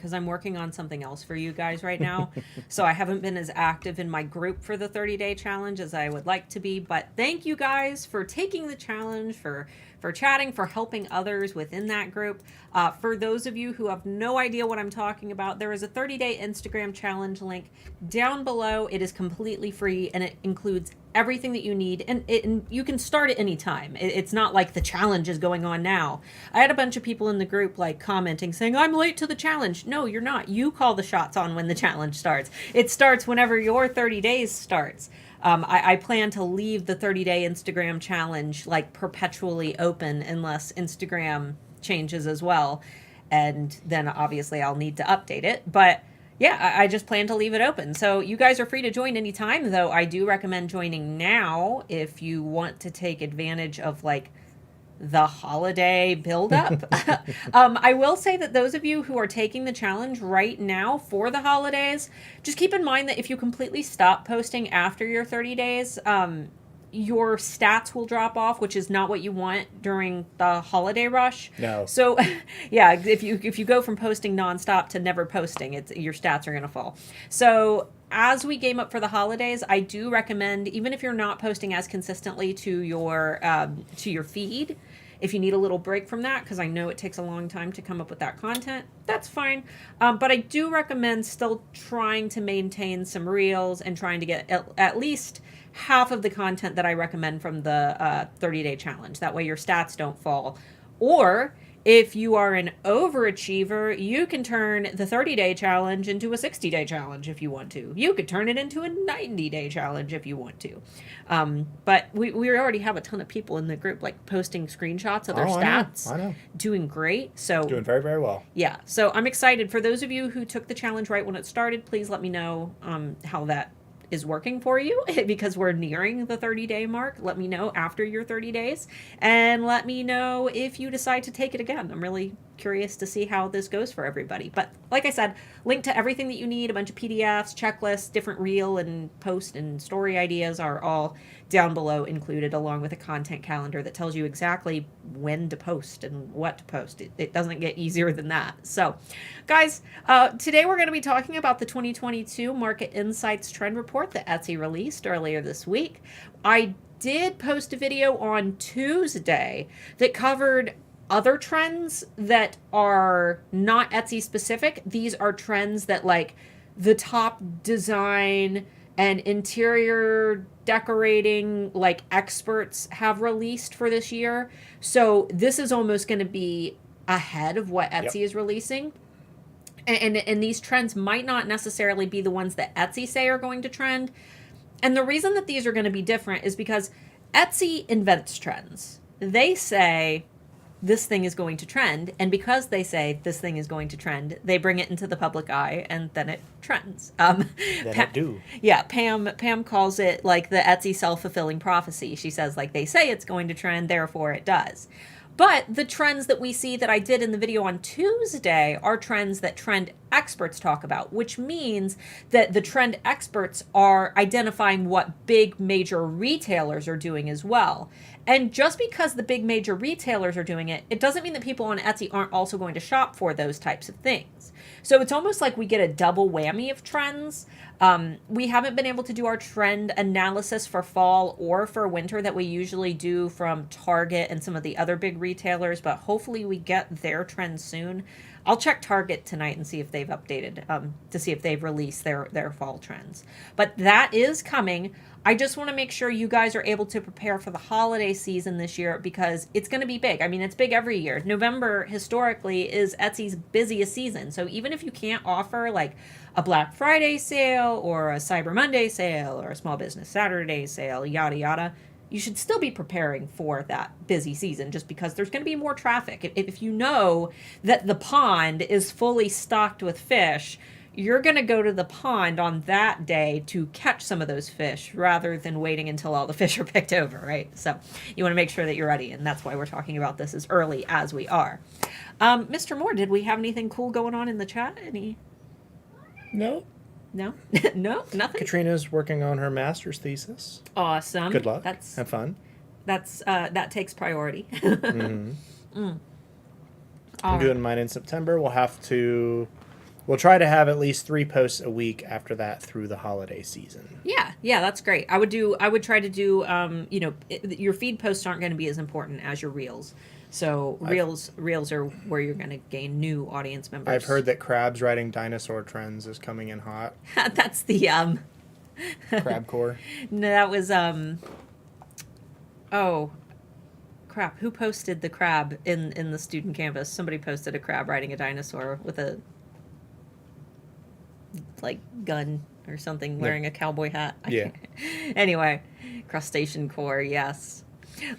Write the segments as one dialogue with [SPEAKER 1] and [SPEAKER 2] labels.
[SPEAKER 1] because I'm working on something else for you guys right now. So I haven't been as active in my group for the 30-day challenge as I would like to be. But thank you guys for taking the challenge, for chatting, for helping others within that group. For those of you who have no idea what I'm talking about, there is a 30-day Instagram challenge link down below. It is completely free, and it includes everything that you need, and you can start at any time. It's not like the challenge is going on now. I had a bunch of people in the group like commenting saying, I'm late to the challenge. No, you're not. You call the shots on when the challenge starts. It starts whenever your 30 days starts. I plan to leave the 30-day Instagram challenge like perpetually open unless Instagram changes as well. And then obviously I'll need to update it. But yeah, I just plan to leave it open. So you guys are free to join anytime, though I do recommend joining now if you want to take advantage of like the holiday buildup. I will say that those of you who are taking the challenge right now for the holidays, just keep in mind that if you completely stop posting after your 30 days, your stats will drop off, which is not what you want during the holiday rush.
[SPEAKER 2] No.
[SPEAKER 1] So, yeah, if you go from posting nonstop to never posting, your stats are going to fall. So, as we game up for the holidays, I do recommend, even if you're not posting as consistently to your feed, if you need a little break from that, because I know it takes a long time to come up with that content, that's fine. But I do recommend still trying to maintain some reels and trying to get at least half of the content that I recommend from the 30-day challenge. That way your stats don't fall. Or if you are an overachiever, you can turn the 30-day challenge into a 60-day challenge if you want to. You could turn it into a 90-day challenge if you want to. But we already have a ton of people in the group like posting screenshots of their stats.
[SPEAKER 2] I know.
[SPEAKER 1] Doing great. So
[SPEAKER 2] doing very, very well.
[SPEAKER 1] Yeah. So I'm excited. For those of you who took the challenge right when it started, please let me know how that is working for you, because we're nearing the 30-day mark. Let me know after your 30 days, and let me know if you decide to take it again. I'm really curious to see how this goes for everybody. But like I said, link to everything that you need, a bunch of PDFs, checklists, different reel and post and story ideas are all down below included, along with a content calendar that tells you exactly when to post and what to post. It doesn't get easier than that. So guys, today we're going to be talking about the 2022 Market Insights Trend Report that Etsy released earlier this week. I did post a video on Tuesday that covered other trends that are not Etsy specific. These are trends that like the top design and interior decorating like experts have released for this year. So this is almost going to be ahead of what Etsy is releasing. And these trends might not necessarily be the ones that Etsy say are going to trend. And the reason that these are going to be different is because Etsy invents trends. They say this thing is going to trend, and because they say this thing is going to trend, they bring it into the public eye, and then it trends.
[SPEAKER 2] It do.
[SPEAKER 1] Yeah, Pam calls it like the Etsy self-fulfilling prophecy. She says like they say it's going to trend, therefore it does. But the trends that we see that I did in the video on Tuesday are trends that trend experts talk about, which means that the trend experts are identifying what big major retailers are doing as well. And just because the big major retailers are doing it, it doesn't mean that people on Etsy aren't also going to shop for those types of things. So it's almost like we get a double whammy of trends. We haven't been able to do our trend analysis for fall or for winter that we usually do from Target and some of the other big retailers, but hopefully we get their trends soon. I'll check Target tonight and see if they've updated, to see if they've released their fall trends. But that is coming. I just want to make sure you guys are able to prepare for the holiday season this year, because it's going to be big. I mean, it's big every year. November historically is Etsy's busiest season. So even if you can't offer like a Black Friday sale or a Cyber Monday sale or a Small Business Saturday sale, yada, yada, you should still be preparing for that busy season, just because there's going to be more traffic. If you know that the pond is fully stocked with fish, you're going to go to the pond on that day to catch some of those fish rather than waiting until all the fish are picked over, right? So you want to make sure that you're ready, and that's why we're talking about this as early as we are. Mr. Moore, did we have anything cool going on in the chat?
[SPEAKER 2] No.
[SPEAKER 1] No? No? Nothing?
[SPEAKER 2] Katrina's working on her master's thesis.
[SPEAKER 1] Awesome.
[SPEAKER 2] Good luck. Have fun.
[SPEAKER 1] That takes priority.
[SPEAKER 2] Mm-hmm. I'm doing mine in September. We'll have to We'll try to have at least 3 posts a week after that through the holiday season.
[SPEAKER 1] Yeah, that's great. I would try to do, your feed posts aren't going to be as important as your reels. So reels are where you're going to gain new audience members.
[SPEAKER 2] I've heard that crabs writing dinosaur trends is coming in hot.
[SPEAKER 1] That's the,
[SPEAKER 2] Crabcore.
[SPEAKER 1] no, that was, oh, crap. Who posted the crab in the student canvas? Somebody posted a crab riding a dinosaur with a, like, gun or something, wearing a cowboy hat.
[SPEAKER 2] Yeah.
[SPEAKER 1] Anyway, crustacean core, yes.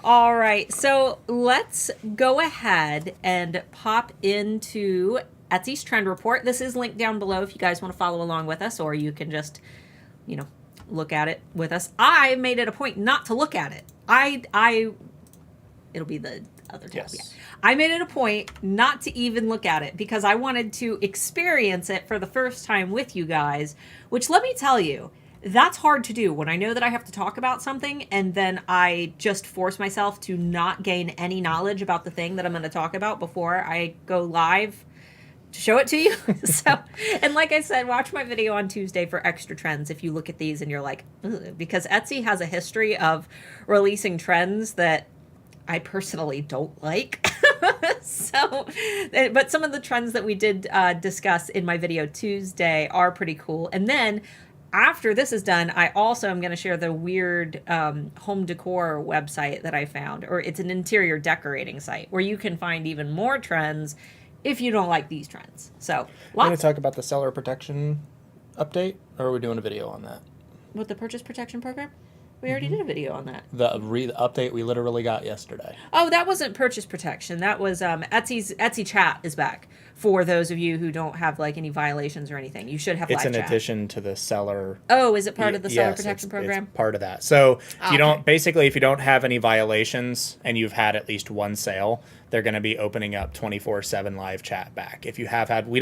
[SPEAKER 1] All right, so let's go ahead and pop into Etsy's trend report. This is linked down below if you guys want to follow along with us, or you can just, look at it with us. I made it a point not to look at it. It'll be the other tab.
[SPEAKER 2] Yes.
[SPEAKER 1] Yeah. I made it a point not to even look at it because I wanted to experience it for the first time with you guys, which, let me tell you, that's hard to do when I know that I have to talk about something and then I just force myself to not gain any knowledge about the thing that I'm going to talk about before I go live to show it to you. So, and like I said, watch my video on Tuesday for extra trends if you look at these and you're like, ugh, because Etsy has a history of releasing trends that I personally don't like. So, but some of the trends that we did discuss in my video Tuesday are pretty cool. And then after this is done, I also am going to share the weird home decor website that I found, or it's an interior decorating site where you can find even more trends if you don't like these trends. So,
[SPEAKER 2] We're going to talk about the seller protection update, or are we doing a video on that?
[SPEAKER 1] With the purchase protection program? We already did a video on that.
[SPEAKER 2] The update we literally got yesterday.
[SPEAKER 1] Oh, that wasn't purchase protection. That was Etsy chat is back for those of you who don't have like any violations or anything. You should have live
[SPEAKER 2] It's
[SPEAKER 1] chat.
[SPEAKER 2] in addition to the seller.
[SPEAKER 1] Oh, is it part of the seller
[SPEAKER 2] Yes,
[SPEAKER 1] protection program?
[SPEAKER 2] It's part of that. So if you don't,
[SPEAKER 1] Okay.
[SPEAKER 2] basically, if you don't have any violations and you've had at least one sale, they're going to be opening up 24/7 live chat back. If you have had,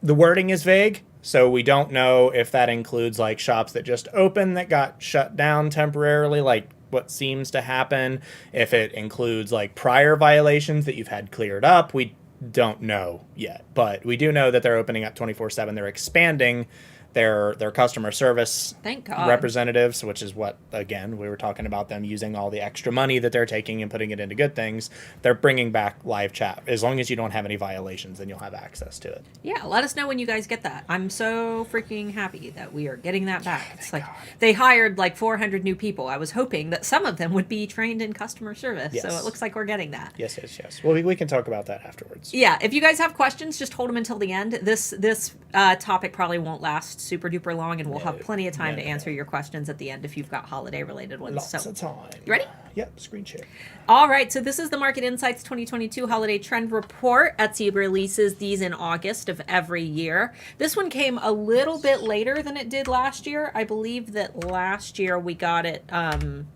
[SPEAKER 2] the wording is vague. So we don't know if that includes like shops that just opened that got shut down temporarily, like what seems to happen. If it includes like prior violations that you've had cleared up, we don't know yet. But we do know that they're opening up 24/7. They're expanding their customer service
[SPEAKER 1] Thank God.
[SPEAKER 2] representatives, which is what, again, we were talking about them using all the extra money that they're taking and putting it into good things. They're bringing back live chat. As long as you don't have any violations, then you'll have access to it.
[SPEAKER 1] Yeah, let us know when you guys get that. I'm so freaking happy that we are getting that back. It's like they hired like 400 new people. I was hoping that some of them would be trained in customer service.
[SPEAKER 2] Yes.
[SPEAKER 1] So it looks like we're getting that.
[SPEAKER 2] Yes. Well, we can talk about that afterwards.
[SPEAKER 1] Yeah, if you guys have questions, just hold them until the end. This topic probably won't last super duper long, and we'll have plenty of time to answer your questions at the end if you've got holiday related ones.
[SPEAKER 2] Lots of time.
[SPEAKER 1] You ready?
[SPEAKER 2] Yep, screen share.
[SPEAKER 1] All right, so this is the Market Insights 2022 Holiday Trend Report. Etsy releases these in August of every year. This one came a little bit later than it did last year. I believe that last year we got it a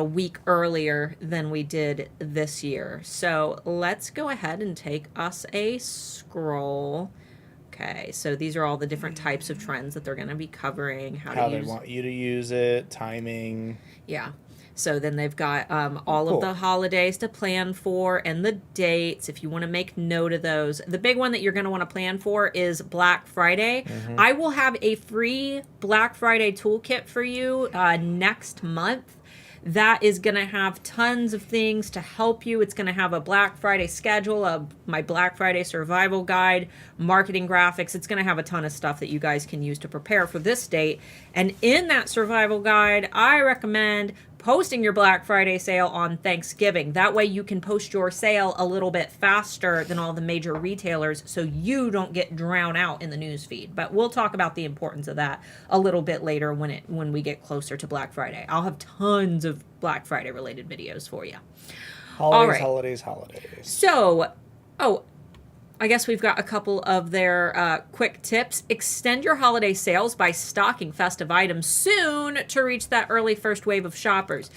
[SPEAKER 1] week earlier than we did this year. So let's go ahead and take us a scroll. Okay, so these are all the different types of trends that they're going to be covering. How
[SPEAKER 2] they want you to use it, timing.
[SPEAKER 1] Yeah. So then they've got all of the holidays to plan for and the dates if you want to make note of those. The big one that you're going to want to plan for is Black Friday.
[SPEAKER 2] Mm-hmm.
[SPEAKER 1] I will have a free Black Friday toolkit for you next month. That is going to have tons of things to help you. It's going to have a Black Friday schedule, my Black Friday survival guide, marketing graphics. It's going to have a ton of stuff that you guys can use to prepare for this date. And in that survival guide, I recommend posting your Black Friday sale on Thanksgiving. That way you can post your sale a little bit faster than all the major retailers so you don't get drowned out in the news feed. But we'll talk about the importance of that a little bit later when we get closer to Black Friday. I'll have tons of Black Friday related videos for you.
[SPEAKER 2] Holidays.
[SPEAKER 1] So, I guess we've got a couple of their quick tips. Extend your holiday sales by stocking festive items soon to reach that early first wave of shoppers.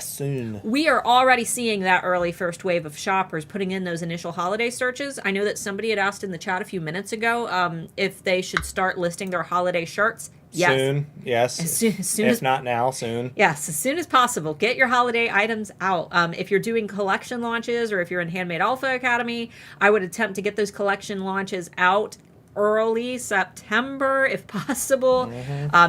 [SPEAKER 2] Soon.
[SPEAKER 1] We are already seeing that early first wave of shoppers putting in those initial holiday searches. I know that somebody had asked in the chat a few minutes ago if they should start listing their holiday shirts. Yes.
[SPEAKER 2] Soon, yes.
[SPEAKER 1] As soon
[SPEAKER 2] if
[SPEAKER 1] as
[SPEAKER 2] not now, soon.
[SPEAKER 1] Yes, as soon as possible. Get your holiday items out. If you're doing collection launches or if you're in Handmade Alpha Academy, I would attempt to get those collection launches out early September if possible,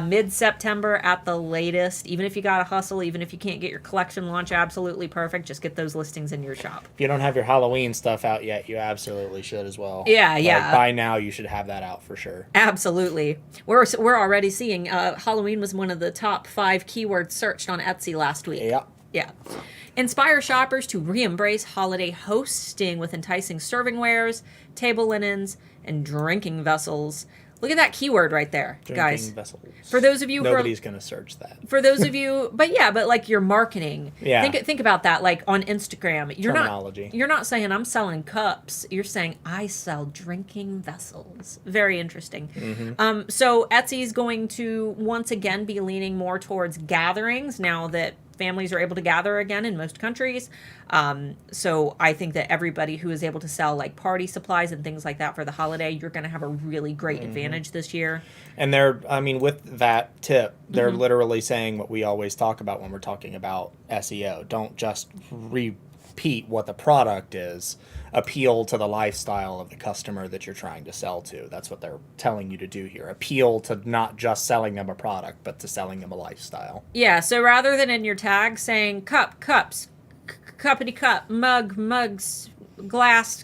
[SPEAKER 1] mid-September at the latest. Even if you got to hustle, even if you can't get your collection launch absolutely perfect, just get those listings in your shop.
[SPEAKER 2] If you don't have your Halloween stuff out yet, you absolutely should as well.
[SPEAKER 1] Yeah,
[SPEAKER 2] Like,
[SPEAKER 1] yeah.
[SPEAKER 2] by now, you should have that out for sure.
[SPEAKER 1] Absolutely. We're already seeing Halloween was one of the top 5 keywords searched on Etsy last week.
[SPEAKER 2] Yeah.
[SPEAKER 1] Yeah. Inspire shoppers to re-embrace holiday hosting with enticing servingwares, table linens, and drinking vessels. Look at that keyword right there, guys.
[SPEAKER 2] Drinking vessels.
[SPEAKER 1] For those of you
[SPEAKER 2] Nobody's going to search that.
[SPEAKER 1] for those of you, but like your marketing.
[SPEAKER 2] Yeah.
[SPEAKER 1] Think about that. Like on Instagram,
[SPEAKER 2] Terminology.
[SPEAKER 1] You're not saying I'm selling cups. You're saying I sell drinking vessels. Very interesting. So Etsy's going to once again be leaning more towards gatherings now that families are able to gather again in most countries. So I think that everybody who is able to sell like party supplies and things like that for the holiday, you're going to have a really great advantage this year.
[SPEAKER 2] And with that tip, they're literally saying what we always talk about when we're talking about SEO. Don't just repeat what the product is. Appeal to the lifestyle of the customer that you're trying to sell to. That's what they're telling you to do here. Appeal to not just selling them a product, but to selling them a lifestyle.
[SPEAKER 1] Yeah, so rather than in your tag saying cups, cuppity cup, mugs, glasses,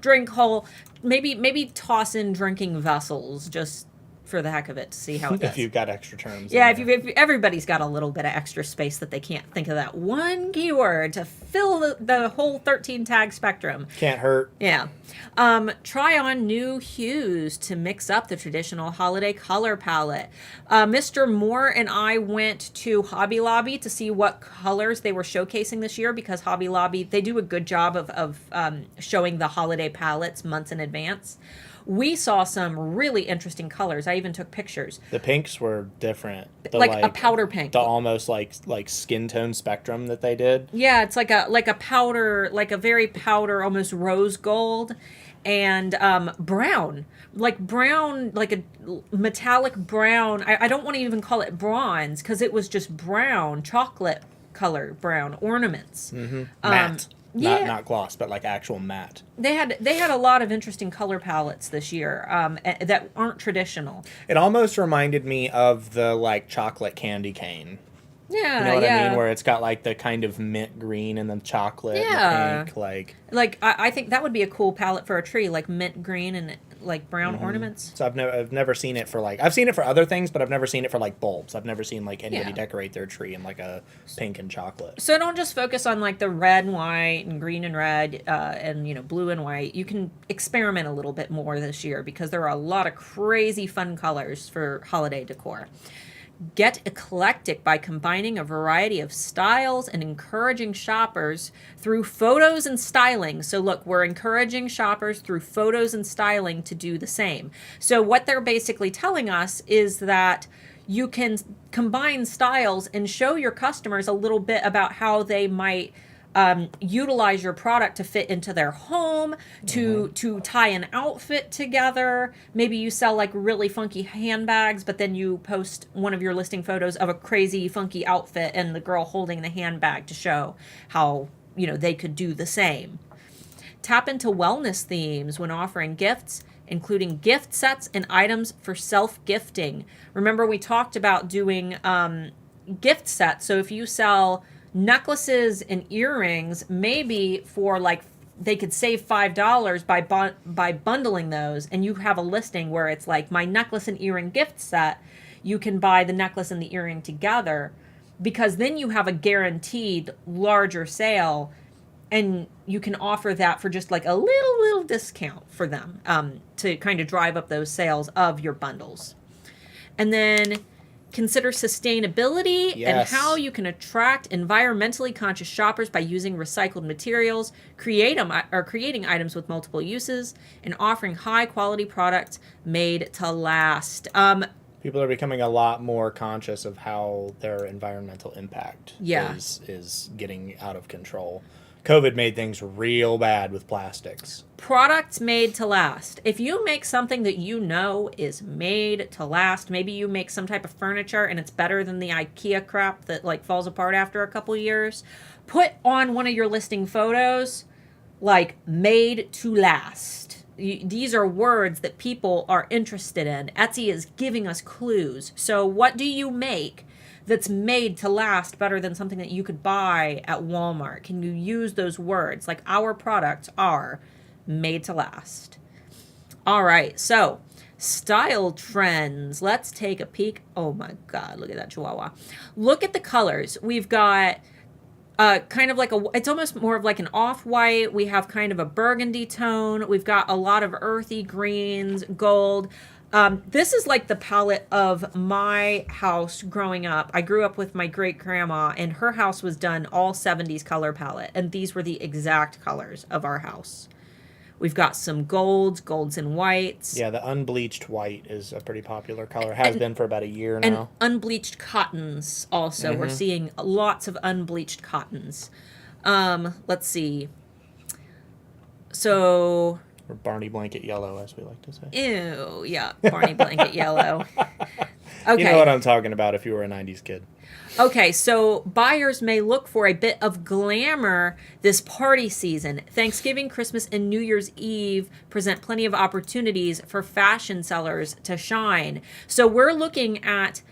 [SPEAKER 1] drink hole, maybe toss in drinking vessels just for the heck of it to see how it does.
[SPEAKER 2] If you've got extra terms.
[SPEAKER 1] Yeah, if everybody's got a little bit of extra space that they can't think of that one keyword to fill the whole 13 tag spectrum.
[SPEAKER 2] Can't hurt.
[SPEAKER 1] Yeah. Try on new hues to mix up the traditional holiday color palette. Mr. Moore and I went to Hobby Lobby to see what colors they were showcasing this year because Hobby Lobby, they do a good job of showing the holiday palettes months in advance. We saw some really interesting colors. I even took pictures.
[SPEAKER 2] The pinks were different.
[SPEAKER 1] Like a powder pink.
[SPEAKER 2] The almost like skin tone spectrum that they did.
[SPEAKER 1] Yeah, it's like a powder, like a very powder, almost rose gold, and brown, like a metallic brown. I don't want to even call it bronze because it was just brown, chocolate color brown ornaments.
[SPEAKER 2] Matte.
[SPEAKER 1] Yeah.
[SPEAKER 2] Not gloss, but like actual matte.
[SPEAKER 1] They had a lot of interesting color palettes this year that aren't traditional.
[SPEAKER 2] It almost reminded me of the like chocolate candy cane.
[SPEAKER 1] Yeah,
[SPEAKER 2] You know what I mean? Where it's got like the kind of mint green and then chocolate and pink.
[SPEAKER 1] Like I think that would be a cool palette for a tree, like mint green and like brown ornaments.
[SPEAKER 2] So I've never seen it for like, I've seen it for other things, but I've never seen it for like bulbs. I've never seen like anybody decorate their tree in like a pink and chocolate.
[SPEAKER 1] So don't just focus on like the red and white and green and red and blue and white. You can experiment a little bit more this year because there are a lot of crazy fun colors for holiday decor. Get eclectic by combining a variety of styles and encouraging shoppers through photos and styling. So look, we're encouraging shoppers through photos and styling to do the same. So what they're basically telling us is that you can combine styles and show your customers a little bit about how they might utilize your product to fit into their home, to tie an outfit together. Maybe you sell like really funky handbags, but then you post one of your listing photos of a crazy funky outfit and the girl holding the handbag to show how, they could do the same. Tap into wellness themes when offering gifts, including gift sets and items for self-gifting. Remember, we talked about doing gift sets. So if you sell necklaces and earrings, maybe for like they could save $5 by bundling those, and you have a listing where it's like my necklace and earring gift set. You can buy the necklace and the earring together because then you have a guaranteed larger sale, and you can offer that for just like a little discount for them to kind of drive up those sales of your bundles. And then consider sustainability and how you can attract environmentally conscious shoppers by using recycled materials, creating items with multiple uses, and offering high quality products made to last.
[SPEAKER 2] People are becoming a lot more conscious of how their environmental impact is getting out of control. COVID made things real bad with plastics.
[SPEAKER 1] Products made to last. If you make something that you know is made to last, maybe you make some type of furniture and it's better than the IKEA crap that like falls apart after a couple years, put on one of your listing photos like made to last. These are words that people are interested in. Etsy is giving us clues. So what do you make that's made to last better than something that you could buy at Walmart? Can you use those words? Like our products are made to last. All right, so style trends. Let's take a peek. Oh my God, look at that chihuahua. Look at the colors. We've got kind of like it's almost more of like an off-white. We have kind of a burgundy tone. We've got a lot of earthy greens, gold. This is like the palette of my house growing up. I grew up with my great-grandma, and her house was done all 70s color palette, and these were the exact colors of our house. We've got some golds and whites.
[SPEAKER 2] Yeah, the unbleached white is a pretty popular color. Has been for about a year now.
[SPEAKER 1] And unbleached cottons also. We're seeing lots of unbleached cottons. Let's see. So...
[SPEAKER 2] Or Barney Blanket Yellow, as we like to say.
[SPEAKER 1] Ew, yeah, Barney Blanket Yellow. Okay.
[SPEAKER 2] You know what I'm talking about if you were a 90s kid.
[SPEAKER 1] Okay, so buyers may look for a bit of glamour this party season. Thanksgiving, Christmas, and New Year's Eve present plenty of opportunities for fashion sellers to shine. So we're looking at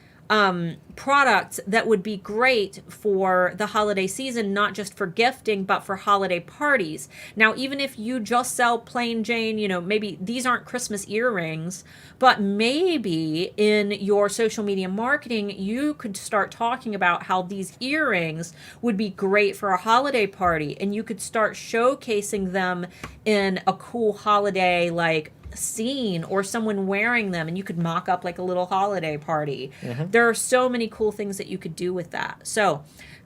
[SPEAKER 1] products that would be great for the holiday season, not just for gifting, but for holiday parties. Now, even if you just sell plain Jane, you know, maybe these aren't Christmas earrings, but maybe in your social media marketing, you could start talking about how these earrings would be great for a holiday party, and you could start showcasing them in a cool holiday, like scene, or someone wearing them, and you could mock up like a little holiday party. There are so many cool things that you could do with that. So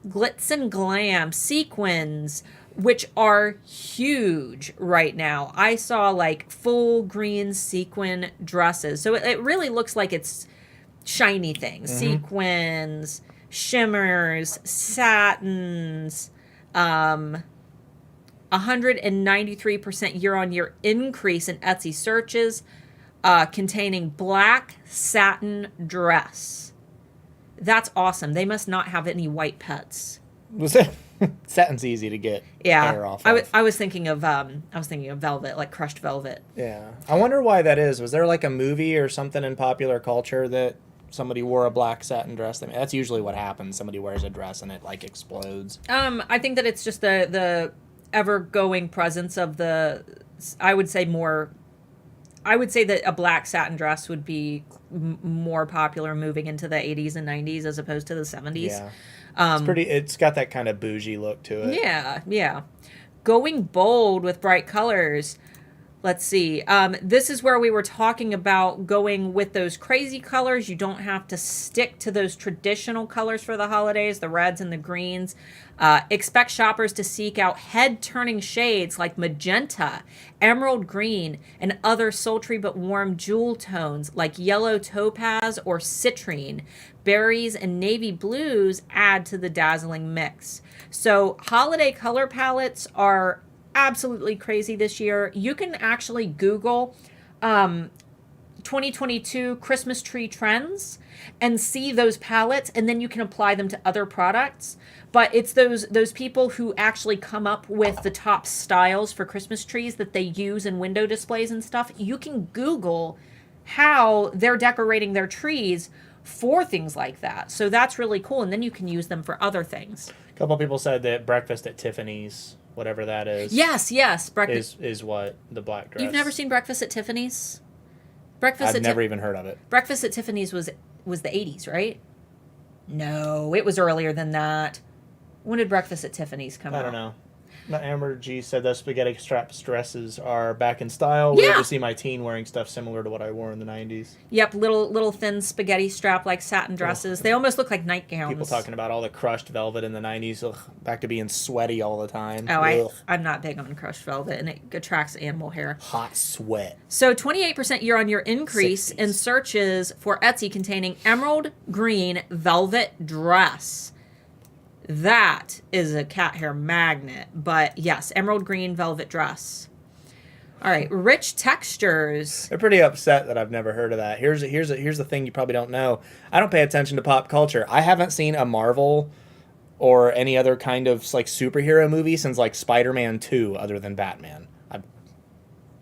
[SPEAKER 1] Glitz and Glam, Sequins, which are huge right now. I saw like full green sequin dresses. So it really looks like it's shiny things. Sequins, shimmers, satins, 193% year-on-year increase in Etsy searches containing black satin dress. That's awesome. They must not have any white pets.
[SPEAKER 2] Satin's easy to get hair off
[SPEAKER 1] of.
[SPEAKER 2] of.
[SPEAKER 1] I was thinking of velvet, like crushed velvet.
[SPEAKER 2] Yeah. I wonder why that is. Was there like a movie or something in popular culture that somebody wore a black satin dress? I mean, that's usually what happens. Somebody wears a dress and it like explodes.
[SPEAKER 1] I think that it's just the ever-going presence of I would say that a black satin dress would be more popular moving into the 80s and 90s as opposed to the 70s.
[SPEAKER 2] Yeah. It's got that kind of bougie look to it.
[SPEAKER 1] Yeah. Going bold with bright colors. Let's see. This is where we were talking about going with those crazy colors. You don't have to stick to those traditional colors for the holidays, the reds and the greens. Expect shoppers to seek out head-turning shades like magenta, emerald green, and other sultry but warm jewel tones like yellow topaz or citrine. Berries and navy blues add to the dazzling mix. So holiday color palettes are absolutely crazy this year. You can actually Google 2022 Christmas tree trends and see those palettes, and then you can apply them to other products. But it's those people who actually come up with the top styles for Christmas trees that they use in window displays and stuff. You can Google how they're decorating their trees for things like that. So that's really cool, and then you can use them for other things.
[SPEAKER 2] A couple people said that Breakfast at Tiffany's, whatever that is.
[SPEAKER 1] Yes. Breakfast
[SPEAKER 2] is what the black dress.
[SPEAKER 1] You've never seen Breakfast at Tiffany's?
[SPEAKER 2] I've never even heard of it.
[SPEAKER 1] Breakfast at Tiffany's was the 80s, right? No, it was earlier than that. When did Breakfast at Tiffany's come out?
[SPEAKER 2] I don't know. Amber G said the spaghetti strap dresses are back in style. Weird to see my teen wearing stuff similar to what I wore in the 90s.
[SPEAKER 1] Yep, little thin spaghetti strap like satin dresses. They almost look like nightgowns.
[SPEAKER 2] People talking about all the crushed velvet in the 90s. Ugh, back to being sweaty all the time.
[SPEAKER 1] Oh, I'm not big on crushed velvet, and it attracts animal hair.
[SPEAKER 2] Hot sweat.
[SPEAKER 1] So 28% year-on-year increase
[SPEAKER 2] 60s.
[SPEAKER 1] in searches for Etsy containing emerald green velvet dress. That is a cat hair magnet. But yes, emerald green velvet dress. All right, rich textures.
[SPEAKER 2] They're pretty upset that I've never heard of that. Here's the thing you probably don't know. I don't pay attention to pop culture. I haven't seen a Marvel or any other kind of like superhero movie since like Spider-Man 2 other than Batman.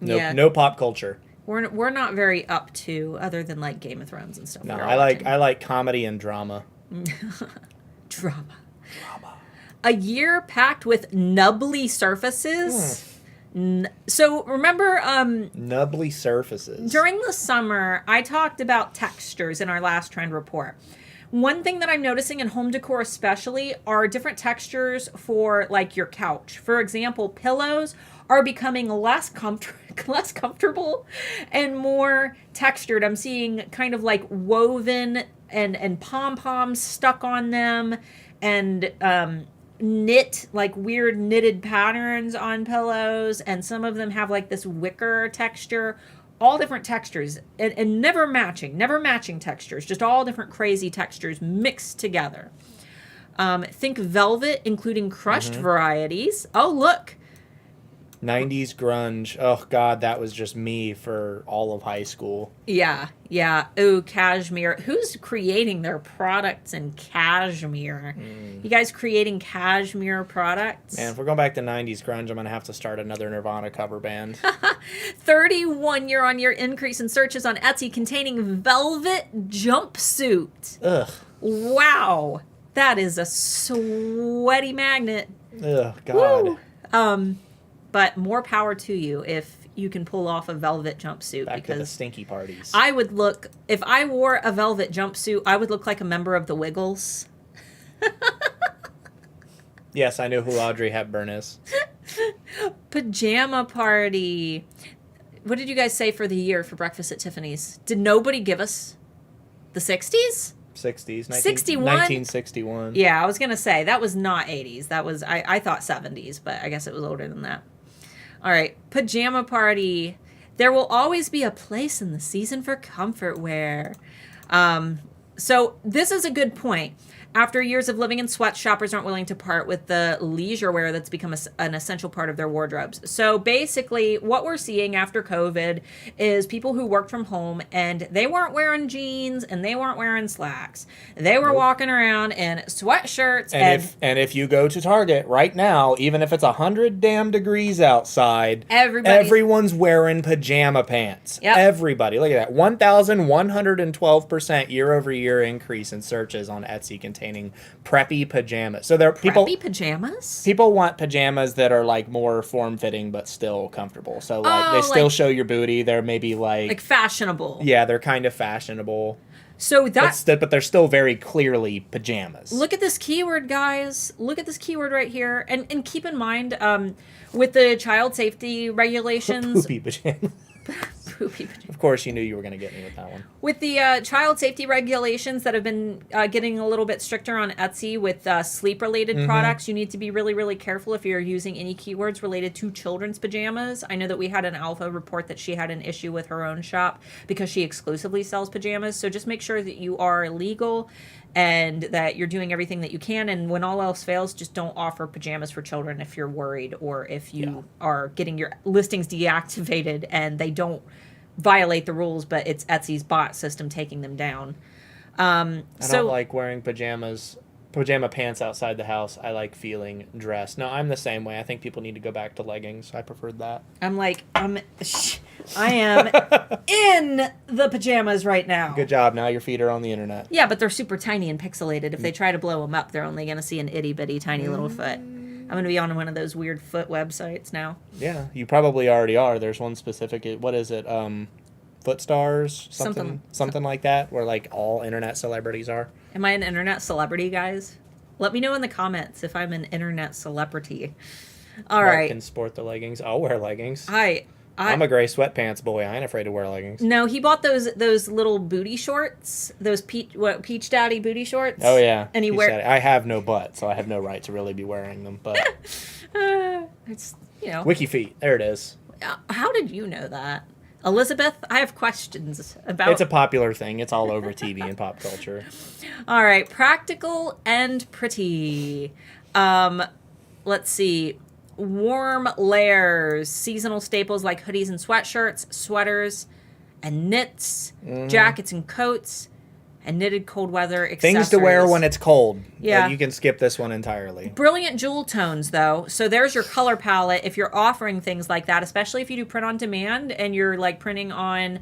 [SPEAKER 2] No pop culture.
[SPEAKER 1] We're not very up to other than like Game of Thrones and stuff.
[SPEAKER 2] No, I like comedy and drama.
[SPEAKER 1] Drama. A year packed with nubbly surfaces. So remember
[SPEAKER 2] nubbly surfaces.
[SPEAKER 1] During the summer, I talked about textures in our last trend report. One thing that I'm noticing in home decor especially are different textures for like your couch. For example, pillows are becoming less comfortable and more textured. I'm seeing kind of like woven and pom-poms stuck on them and knit, like weird knitted patterns on pillows, and some of them have like this wicker texture. All different textures and never matching textures, just all different crazy textures mixed together. Think velvet, including crushed varieties. Oh, look.
[SPEAKER 2] 90s grunge. Oh, God, that was just me for all of high school.
[SPEAKER 1] Yeah. Ooh, cashmere. Who's creating their products in cashmere? You guys creating cashmere products?
[SPEAKER 2] Man, if we're going back to 90s grunge, I'm going to have to start another Nirvana cover band.
[SPEAKER 1] 31 year-on-year increase in searches on Etsy containing velvet jumpsuit.
[SPEAKER 2] Ugh.
[SPEAKER 1] Wow. That is a sweaty magnet.
[SPEAKER 2] Ugh, God.
[SPEAKER 1] Woo. But more power to you if you can pull off a velvet jumpsuit.
[SPEAKER 2] Back
[SPEAKER 1] because
[SPEAKER 2] to the stinky parties.
[SPEAKER 1] I would look, if I wore a velvet jumpsuit, I would look like a member of the Wiggles.
[SPEAKER 2] Yes, I know who Audrey Hepburn is.
[SPEAKER 1] Pajama Party. What did you guys say for the year for breakfast at Tiffany's? Did nobody give us the 60s?
[SPEAKER 2] 60s.
[SPEAKER 1] 61?
[SPEAKER 2] 1961.
[SPEAKER 1] Yeah, I was going to say, that was not 80s. That was, I thought 70s, but I guess it was older than that. All right, Pajama Party. There will always be a place in the season for comfort wear. So this is a good point. After years of living in sweats, shoppers aren't willing to part with the leisure wear that's become an essential part of their wardrobes. So basically, what we're seeing after COVID is people who worked from home and they weren't wearing jeans and they weren't wearing slacks. They were walking around in sweatshirts.
[SPEAKER 2] And if you go to Target right now, even if it's 100 damn degrees outside, everyone's wearing pajama pants.
[SPEAKER 1] Yep.
[SPEAKER 2] Everybody. Look at that. 1,112% year-over-year increase in searches on Etsy containing preppy pajamas. So there are
[SPEAKER 1] preppy pajamas?
[SPEAKER 2] People want pajamas that are like more form-fitting but still comfortable. So like they still show your booty. They're maybe like
[SPEAKER 1] fashionable.
[SPEAKER 2] Yeah, they're kind of fashionable.
[SPEAKER 1] So
[SPEAKER 2] but they're still very clearly pajamas.
[SPEAKER 1] Look at this keyword, guys. Look at this keyword right here. And keep in mind, with the child safety regulations...
[SPEAKER 2] Poopy pajamas.
[SPEAKER 1] Poopy pajamas.
[SPEAKER 2] Of course, you knew you were going to get me with that one.
[SPEAKER 1] With the child safety regulations that have been getting a little bit stricter on Etsy with sleep-related products, you need to be really, really careful if you're using any keywords related to children's pajamas. I know that we had an alpha report that she had an issue with her own shop because she exclusively sells pajamas. So just make sure that you are legal and that you're doing everything that you can. And when all else fails, just don't offer pajamas for children if you're worried or if you are getting your listings deactivated and they don't violate the rules, but it's Etsy's bot system taking them down.
[SPEAKER 2] I don't like wearing pajama pants outside the house. I like feeling dressed. No, I'm the same way. I think people need to go back to leggings. I preferred that.
[SPEAKER 1] I am in the pajamas right now.
[SPEAKER 2] Good job. Now your feet are on the internet.
[SPEAKER 1] Yeah, but they're super tiny and pixelated. If they try to blow them up, they're only going to see an itty bitty tiny little foot. I'm going to be on one of those weird foot websites now.
[SPEAKER 2] Yeah, you probably already are. There's one specific. What is it? Foot Stars? Something like that, where like all internet celebrities are.
[SPEAKER 1] Am I an internet celebrity, guys? Let me know in the comments if I'm an internet celebrity. All right.
[SPEAKER 2] Can sport the leggings. I'll wear leggings.
[SPEAKER 1] I'm
[SPEAKER 2] a gray sweatpants boy. I ain't afraid to wear leggings.
[SPEAKER 1] No, he bought those little booty shorts, those Peach Daddy booty shorts.
[SPEAKER 2] Oh yeah,
[SPEAKER 1] and
[SPEAKER 2] I have no butt, so I have no right to really be wearing them. But
[SPEAKER 1] it's
[SPEAKER 2] Wiki feet. There it is.
[SPEAKER 1] How did you know that? Elizabeth, I have questions about...
[SPEAKER 2] It's a popular thing. It's all over TV and pop culture.
[SPEAKER 1] All right, practical and pretty. Let's see. Warm layers, seasonal staples like hoodies and sweatshirts, sweaters and knits, jackets and coats, and knitted cold weather accessories.
[SPEAKER 2] Things to wear when it's cold.
[SPEAKER 1] Yeah.
[SPEAKER 2] You can skip this one entirely.
[SPEAKER 1] Brilliant jewel tones, though. So there's your color palette if you're offering things like that, especially if you do print on demand and you're like printing on,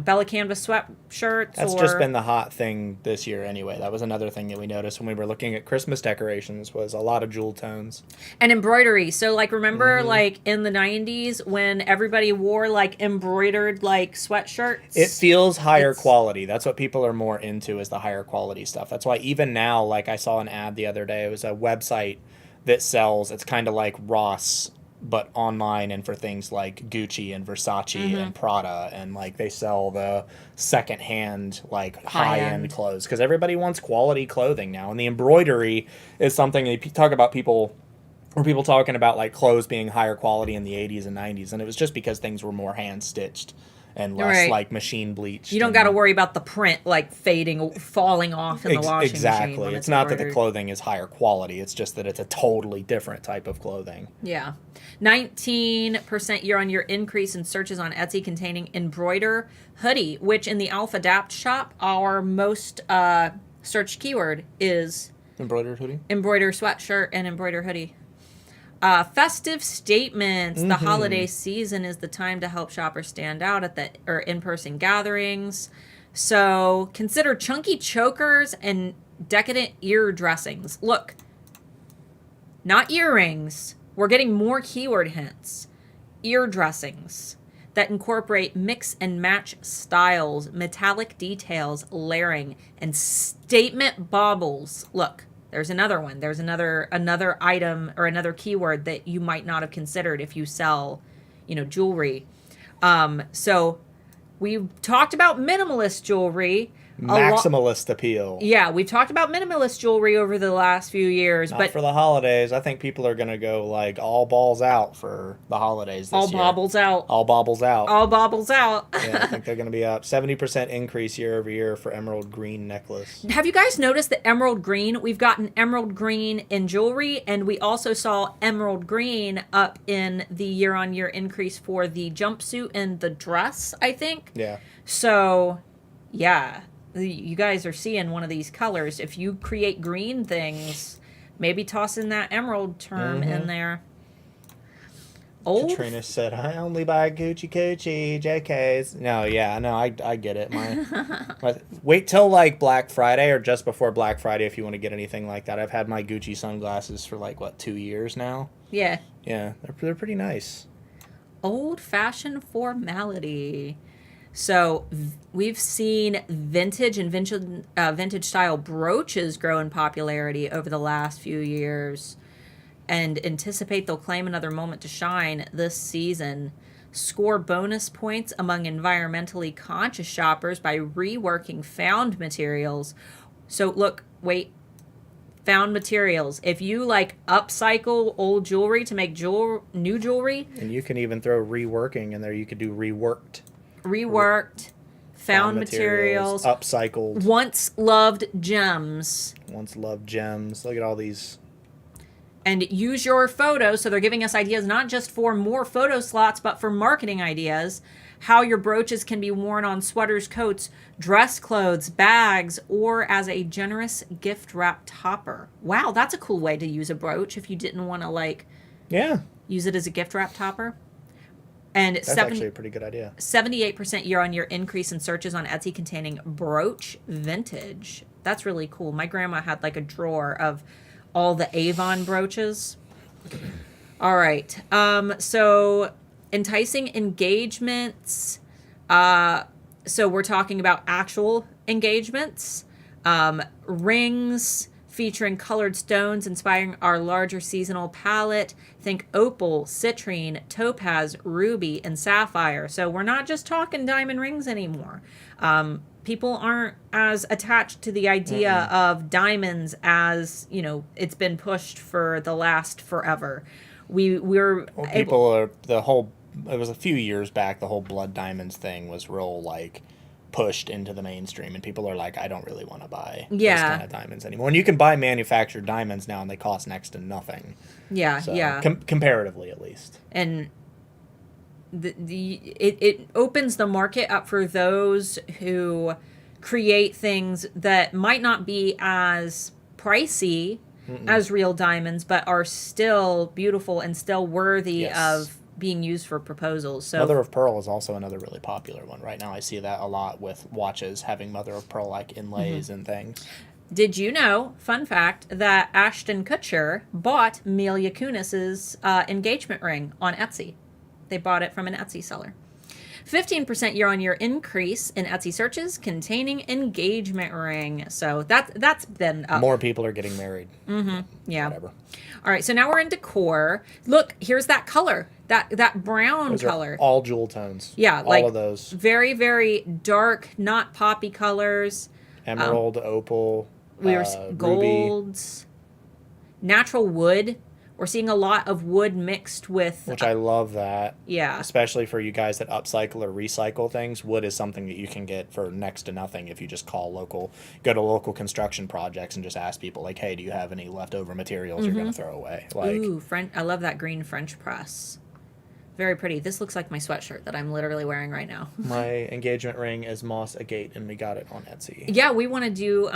[SPEAKER 1] Bella Canvas sweatshirts.
[SPEAKER 2] That's just been the hot thing this year anyway. That was another thing that we noticed when we were looking at Christmas decorations was a lot of jewel tones.
[SPEAKER 1] And embroidery. So, like, remember, like, in the 90s when everybody wore, like, embroidered, like, sweatshirts?
[SPEAKER 2] It feels higher quality. That's what people are more into is the higher quality stuff. That's why even now, like, I saw an ad the other day. It was a website that sells, it's kind of like Ross, but online and for things like Gucci and Versace and Prada, and like they sell the secondhand like high-end clothes because everybody wants quality clothing now. And the embroidery is something they talk about people talking about like clothes being higher quality in the 80s and 90s, and it was just because things were more hand stitched and less like machine bleached.
[SPEAKER 1] You don't got to worry about the print like falling off in the washing
[SPEAKER 2] machine.
[SPEAKER 1] Exactly.
[SPEAKER 2] It's not that the clothing is higher quality. It's just that it's a totally different type of clothing.
[SPEAKER 1] Yeah. 19% year-on-year increase in searches on Etsy containing embroider hoodie, which in the Alpha Adapt shop, our most searched keyword is
[SPEAKER 2] embroidered hoodie,
[SPEAKER 1] embroider sweatshirt, and embroider hoodie. Festive statements. The holiday season is the time to help shoppers stand out at in-person gatherings. So consider chunky chokers and decadent ear dressings. Look, not earrings. We're getting more keyword hints. Ear dressings that incorporate mix and match styles, metallic details, layering, and statement baubles. Look. There's another one. There's another item or another keyword that you might not have considered if you sell, jewelry. So we talked about minimalist jewelry.
[SPEAKER 2] Maximalist appeal.
[SPEAKER 1] Yeah, we've talked about minimalist jewelry over the last few years.
[SPEAKER 2] But for the holidays, I think people are going to go like all balls out for the holidays this year.
[SPEAKER 1] All baubles out.
[SPEAKER 2] All baubles out.
[SPEAKER 1] All baubles out.
[SPEAKER 2] Yeah, I think they're going to be up 70% increase year over year for emerald green necklace.
[SPEAKER 1] Have you guys noticed that emerald green? We've gotten emerald green in jewelry, and we also saw emerald green up in the year-on-year increase for the jumpsuit and the dress, I think.
[SPEAKER 2] Yeah.
[SPEAKER 1] So, yeah. You guys are seeing one of these colors. If you create green things, maybe toss in that emerald term in there.
[SPEAKER 2] Katrina said, I only buy Gucci Coochie, JKs. No, I get it. Wait till like Black Friday or just before Black Friday if you want to get anything like that. I've had my Gucci sunglasses for 2 years now.
[SPEAKER 1] Yeah.
[SPEAKER 2] Yeah, they're pretty nice.
[SPEAKER 1] Old-fashioned formality. So we've seen vintage and vintage style brooches grow in popularity over the last few years and anticipate they'll claim another moment to shine this season. Score bonus points among environmentally conscious shoppers by reworking found materials. So found materials. If you upcycle old jewelry to make new jewelry.
[SPEAKER 2] And you can even throw reworking in there. You could do reworked,
[SPEAKER 1] found materials,
[SPEAKER 2] upcycled,
[SPEAKER 1] once loved gems.
[SPEAKER 2] Look at all these.
[SPEAKER 1] And use your photos. So they're giving us ideas not just for more photo slots, but for marketing ideas. How your brooches can be worn on sweaters, coats, dress clothes, bags, or as a generous gift wrap topper. Wow, that's a cool way to use a brooch if you didn't want to use it as a gift wrap topper. And
[SPEAKER 2] that's actually a pretty good idea.
[SPEAKER 1] 78% year-on-year increase in searches on Etsy containing brooch vintage. That's really cool. My grandma had a drawer of all the Avon brooches. All right. So enticing engagements. So we're talking about actual engagements. Rings featuring colored stones inspiring our larger seasonal palette. Think opal, citrine, topaz, ruby, and sapphire. So we're not just talking diamond rings anymore. People aren't as attached to the idea of diamonds as, it's been pushed for the last forever. The whole
[SPEAKER 2] it was a few years back, the whole blood diamonds thing was real, like, pushed into the mainstream, and people are like, I don't really want to buy those kind of diamonds anymore. And you can buy manufactured diamonds now, and they cost next to nothing.
[SPEAKER 1] Yeah,
[SPEAKER 2] So,
[SPEAKER 1] yeah.
[SPEAKER 2] Comparatively, at least.
[SPEAKER 1] And it opens the market up for those who create things that might not be as pricey as real diamonds, but are still beautiful and still worthy of being used for proposals. So
[SPEAKER 2] mother of pearl is also another really popular one right now. I see that a lot with watches having mother of pearl like inlays and things.
[SPEAKER 1] Did you know, fun fact, that Ashton Kutcher bought Mila Kunis's engagement ring on Etsy? They bought it from an Etsy seller. 15% year-on-year increase in Etsy searches containing engagement ring. So that's been up.
[SPEAKER 2] More people are getting married.
[SPEAKER 1] Yeah.
[SPEAKER 2] Whatever.
[SPEAKER 1] All right, so now we're in decor. Look, here's that color, that brown
[SPEAKER 2] Those
[SPEAKER 1] color.
[SPEAKER 2] are all jewel tones.
[SPEAKER 1] Yeah,
[SPEAKER 2] all of those.
[SPEAKER 1] Very, very dark, not poppy colors.
[SPEAKER 2] Emerald, opal,
[SPEAKER 1] We were
[SPEAKER 2] ruby.
[SPEAKER 1] golds, natural wood. We're seeing a lot of wood mixed with...
[SPEAKER 2] Which I love that.
[SPEAKER 1] Yeah.
[SPEAKER 2] Especially for you guys that upcycle or recycle things. Wood is something that you can get for next to nothing if you just go to local construction projects and just ask people, like, hey, do you have any leftover materials you're going to throw away? Like,
[SPEAKER 1] ooh, I love that green French press. Very pretty. This looks like my sweatshirt that I'm literally wearing right now.
[SPEAKER 2] My engagement ring is moss agate, and we got it on Etsy.
[SPEAKER 1] Yeah, we want to do,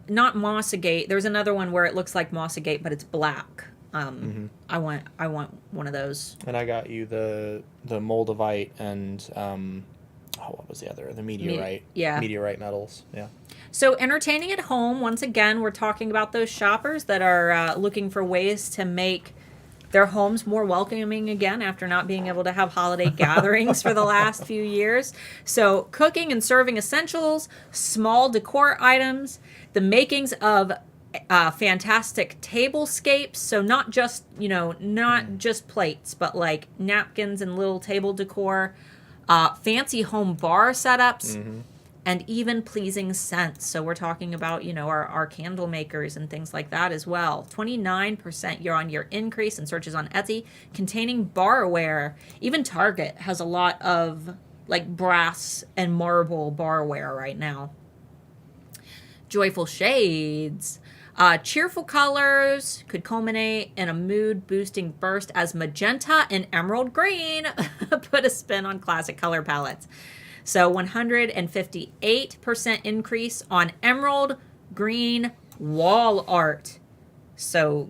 [SPEAKER 1] not moss agate. There's another one where it looks like moss agate, but it's black. I want one of those.
[SPEAKER 2] And I got you the moldavite and what was the other? The meteorite. Meteorite metals. Yeah.
[SPEAKER 1] So entertaining at home. Once again, we're talking about those shoppers that are looking for ways to make their homes more welcoming again after not being able to have holiday gatherings for the last few years. So cooking and serving essentials, small decor items, the makings of fantastic tablescapes. So not just, not just plates, but like napkins and little table decor, fancy home bar setups, and even pleasing scents. So we're talking about, our candle makers and things like that as well. 29% year-on-year increase in searches on Etsy containing barware. Even Target has a lot of like brass and marble barware right now. Joyful shades. Cheerful colors could culminate in a mood-boosting burst as magenta and emerald green put a spin on classic color palettes. So 158% increase on emerald green wall art. So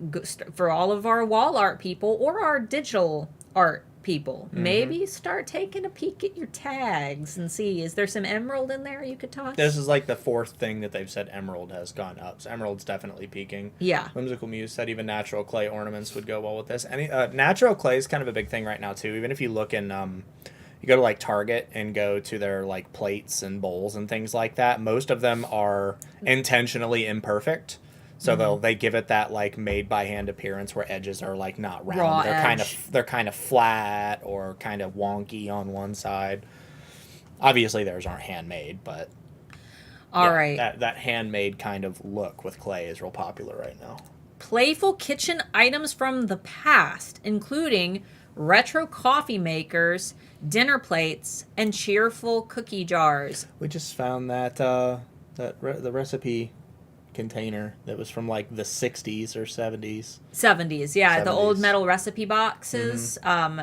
[SPEAKER 1] for all of our wall art people or our digital art people, maybe start taking a peek at your tags and see, is there some emerald in there you could toss?
[SPEAKER 2] This is like the fourth thing that they've said emerald has gone up. So emerald's definitely peaking.
[SPEAKER 1] Yeah.
[SPEAKER 2] Whimsical Muse said even natural clay ornaments would go well with this. Natural clay is kind of a big thing right now too. Even if you look in, you go to like Target and go to their like plates and bowls and things like that. Most of them are intentionally imperfect. So they give it that like made by hand appearance where edges are like not round.
[SPEAKER 1] Raw
[SPEAKER 2] they're kind of flat or kind of wonky on one side. Obviously theirs aren't handmade, but
[SPEAKER 1] all right.
[SPEAKER 2] That handmade kind of look with clay is real popular right now.
[SPEAKER 1] Playful kitchen items from the past, including retro coffee makers, dinner plates, and cheerful cookie jars.
[SPEAKER 2] We just found that the recipe container that was from like the 60s or 70s.
[SPEAKER 1] 70s, yeah.
[SPEAKER 2] 70s.
[SPEAKER 1] The old metal recipe boxes.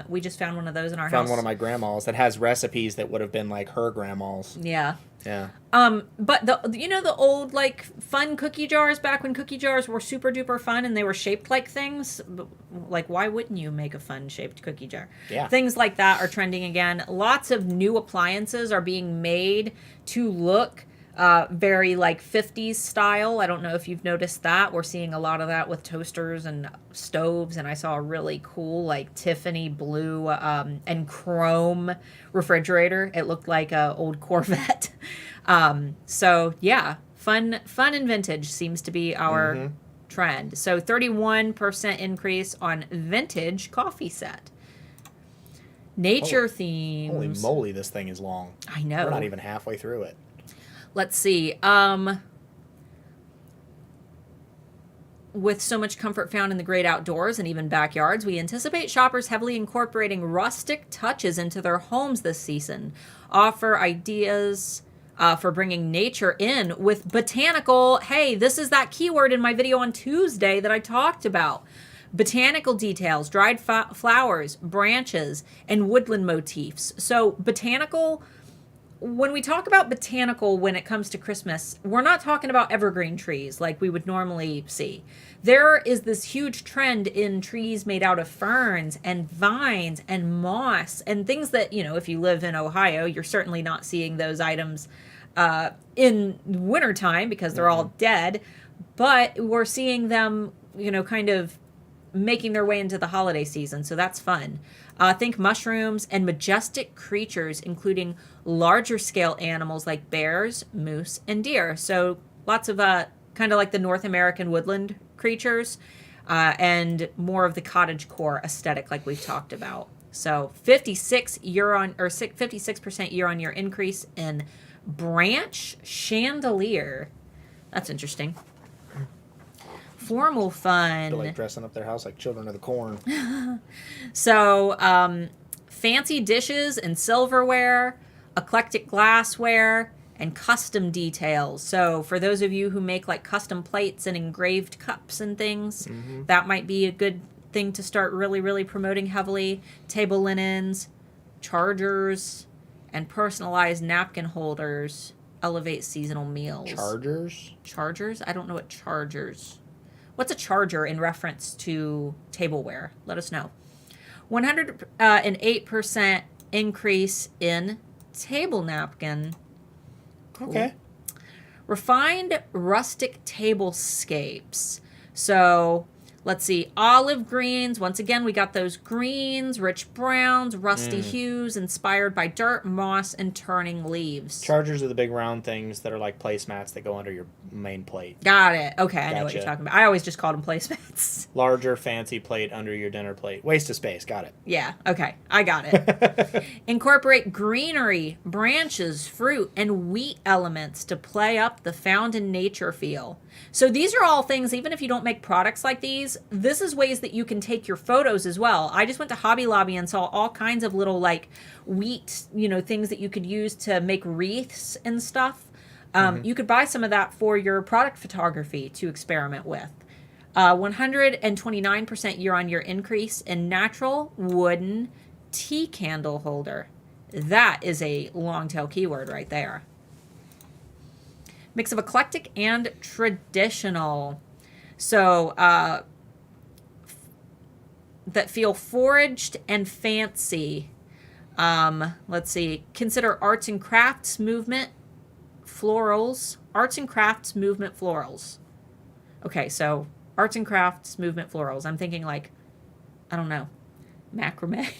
[SPEAKER 1] We just found one of those in our house.
[SPEAKER 2] Found one of my grandma's that has recipes that would have been like her grandma's.
[SPEAKER 1] Yeah.
[SPEAKER 2] Yeah.
[SPEAKER 1] But the old like fun cookie jars back when cookie jars were super duper fun and they were shaped like things. Like, why wouldn't you make a fun shaped cookie jar?
[SPEAKER 2] Yeah.
[SPEAKER 1] Things like that are trending again. Lots of new appliances are being made to look very like 50s style. I don't know if you've noticed that. We're seeing a lot of that with toasters and stoves, and I saw a really cool like Tiffany blue and chrome refrigerator. It looked like a old Corvette. So yeah, fun and vintage seems to be our trend. So 31% increase on vintage coffee set. Nature themes.
[SPEAKER 2] Holy moly, this thing is long.
[SPEAKER 1] I know.
[SPEAKER 2] We're not even halfway through it.
[SPEAKER 1] With so much comfort found in the great outdoors and even backyards, we anticipate shoppers heavily incorporating rustic touches into their homes this season. Offer ideas for bringing nature in with botanical. Hey, this is that keyword in my video on Tuesday that I talked about. Botanical details, dried flowers, branches, and woodland motifs. So botanical, when we talk about botanical when it comes to Christmas, we're not talking about evergreen trees like we would normally see. There is this huge trend in trees made out of ferns and vines and moss and things that, if you live in Ohio, you're certainly not seeing those items in wintertime because they're all dead. But we're seeing them, kind of making their way into the holiday season, so that's fun. Think mushrooms and majestic creatures, including larger scale animals like bears, moose, and deer. So lots of kind of like the North American woodland creatures, and more of the cottagecore aesthetic like we've talked about. So 56% year-on-year increase in branch chandelier. That's interesting. Formal fun.
[SPEAKER 2] They're like dressing up their house like children of the corn.
[SPEAKER 1] So, fancy dishes and silverware, eclectic glassware, and custom details. So, for those of you who make like custom plates and engraved cups and things, that might be a good thing to start really, really promoting heavily. Table linens, chargers, and personalized napkin holders elevate seasonal meals. Chargers? I don't know what chargers. What's a charger in reference to tableware? Let us know. 108% increase in table napkin. Cool.
[SPEAKER 2] Okay.
[SPEAKER 1] Refined rustic tablescapes. So let's see, olive greens. Once again, we got those greens, rich browns, rusty hues inspired by dirt, moss, and turning leaves.
[SPEAKER 2] Chargers are the big round things that are like placemats that go under your main plate.
[SPEAKER 1] Got it. Okay, I know what you're talking about. I always just called them placemats.
[SPEAKER 2] Larger, fancy plate under your dinner plate. Waste of space. Got it.
[SPEAKER 1] Yeah, okay. I got it. Incorporate greenery, branches, fruit, and wheat elements to play up the found in nature feel. So these are all things, even if you don't make products like these, this is ways that you can take your photos as well. I just went to Hobby Lobby and saw all kinds of little like wheat, things that you could use to make wreaths and stuff. You could buy some of that for your product photography to experiment with. 129% year-on-year increase in natural wooden tea candle holder. That is a long tail keyword right there. Mix of eclectic and traditional. So that feel foraged and fancy. Let's see. Consider arts and crafts movement florals. Arts and crafts movement florals. Okay, so arts and crafts movement florals. I'm thinking like, I don't know, macrame.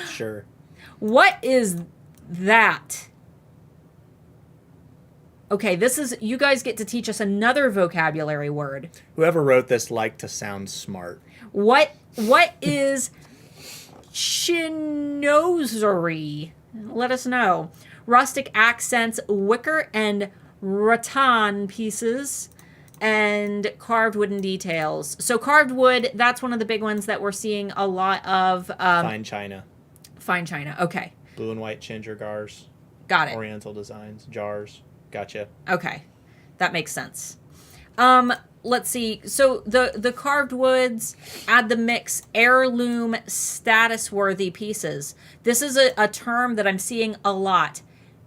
[SPEAKER 2] Sure.
[SPEAKER 1] What is that? Okay, you guys get to teach us another vocabulary word.
[SPEAKER 2] Whoever wrote this liked to sound smart.
[SPEAKER 1] What is chinoiserie? Let us know. Rustic accents, wicker and rattan pieces, and carved wooden details. So carved wood, that's one of the big ones that we're seeing a lot of.
[SPEAKER 2] Fine china.
[SPEAKER 1] Fine china, okay.
[SPEAKER 2] Blue and white chingergars.
[SPEAKER 1] Got it.
[SPEAKER 2] Oriental designs, jars. Gotcha.
[SPEAKER 1] Okay, that makes sense. Let's see. So the carved woods add the mix heirloom status-worthy pieces. This is a term that I'm seeing a lot.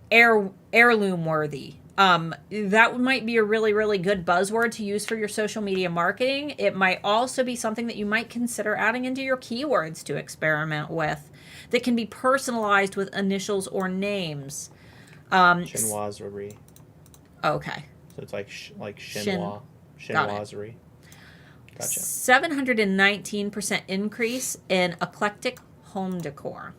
[SPEAKER 1] Heirloom worthy. That might be a really, really good buzzword to use for your social media marketing. It might also be something that you might consider adding into your keywords to experiment with that can be personalized with initials or names.
[SPEAKER 2] Chinoiserie.
[SPEAKER 1] Okay.
[SPEAKER 2] So it's like chinois. Chinoiserie. Gotcha.
[SPEAKER 1] 719% increase in eclectic home decor.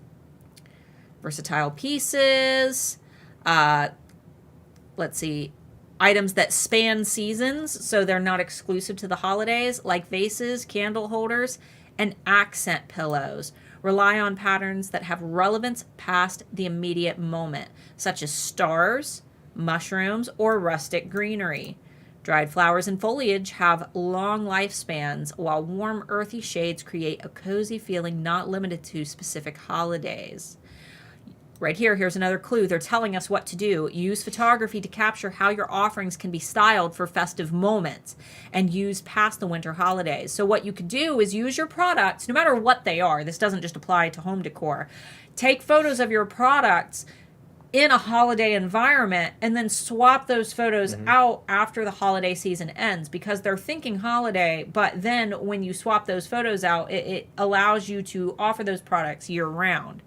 [SPEAKER 1] Versatile pieces. Let's see. Items that span seasons, so they're not exclusive to the holidays, like vases, candle holders, and accent pillows. Rely on patterns that have relevance past the immediate moment, such as stars, mushrooms, or rustic greenery. Dried flowers and foliage have long lifespans, while warm, earthy shades create a cozy feeling not limited to specific holidays. Right here, here's another clue. They're telling us what to do. Use photography to capture how your offerings can be styled for festive moments and use past the winter holidays. So what you could do is use your products, no matter what they are. This doesn't just apply to home decor. Take photos of your products in a holiday environment and then swap those photos out after the holiday season ends, because they're thinking holiday, but then when you swap those photos out, it allows you to offer those products year round.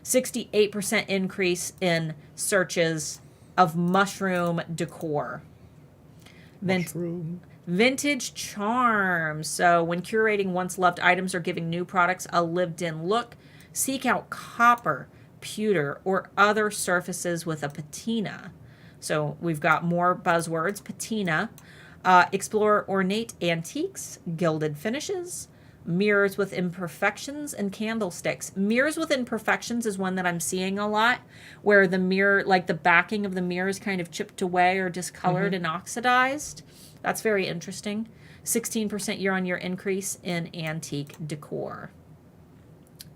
[SPEAKER 1] 68% increase in searches of mushroom decor. Vintage charms. So when curating once loved items or giving new products a lived-in look, seek out copper, pewter, or other surfaces with a patina. So we've got more buzzwords. Patina. Explore ornate antiques, gilded finishes, mirrors with imperfections, and candlesticks. Mirrors with imperfections is one that I'm seeing a lot, where the mirror, like the backing of the mirror, is kind of chipped away or discolored and oxidized. That's very interesting. 16% year-on-year increase in antique decor.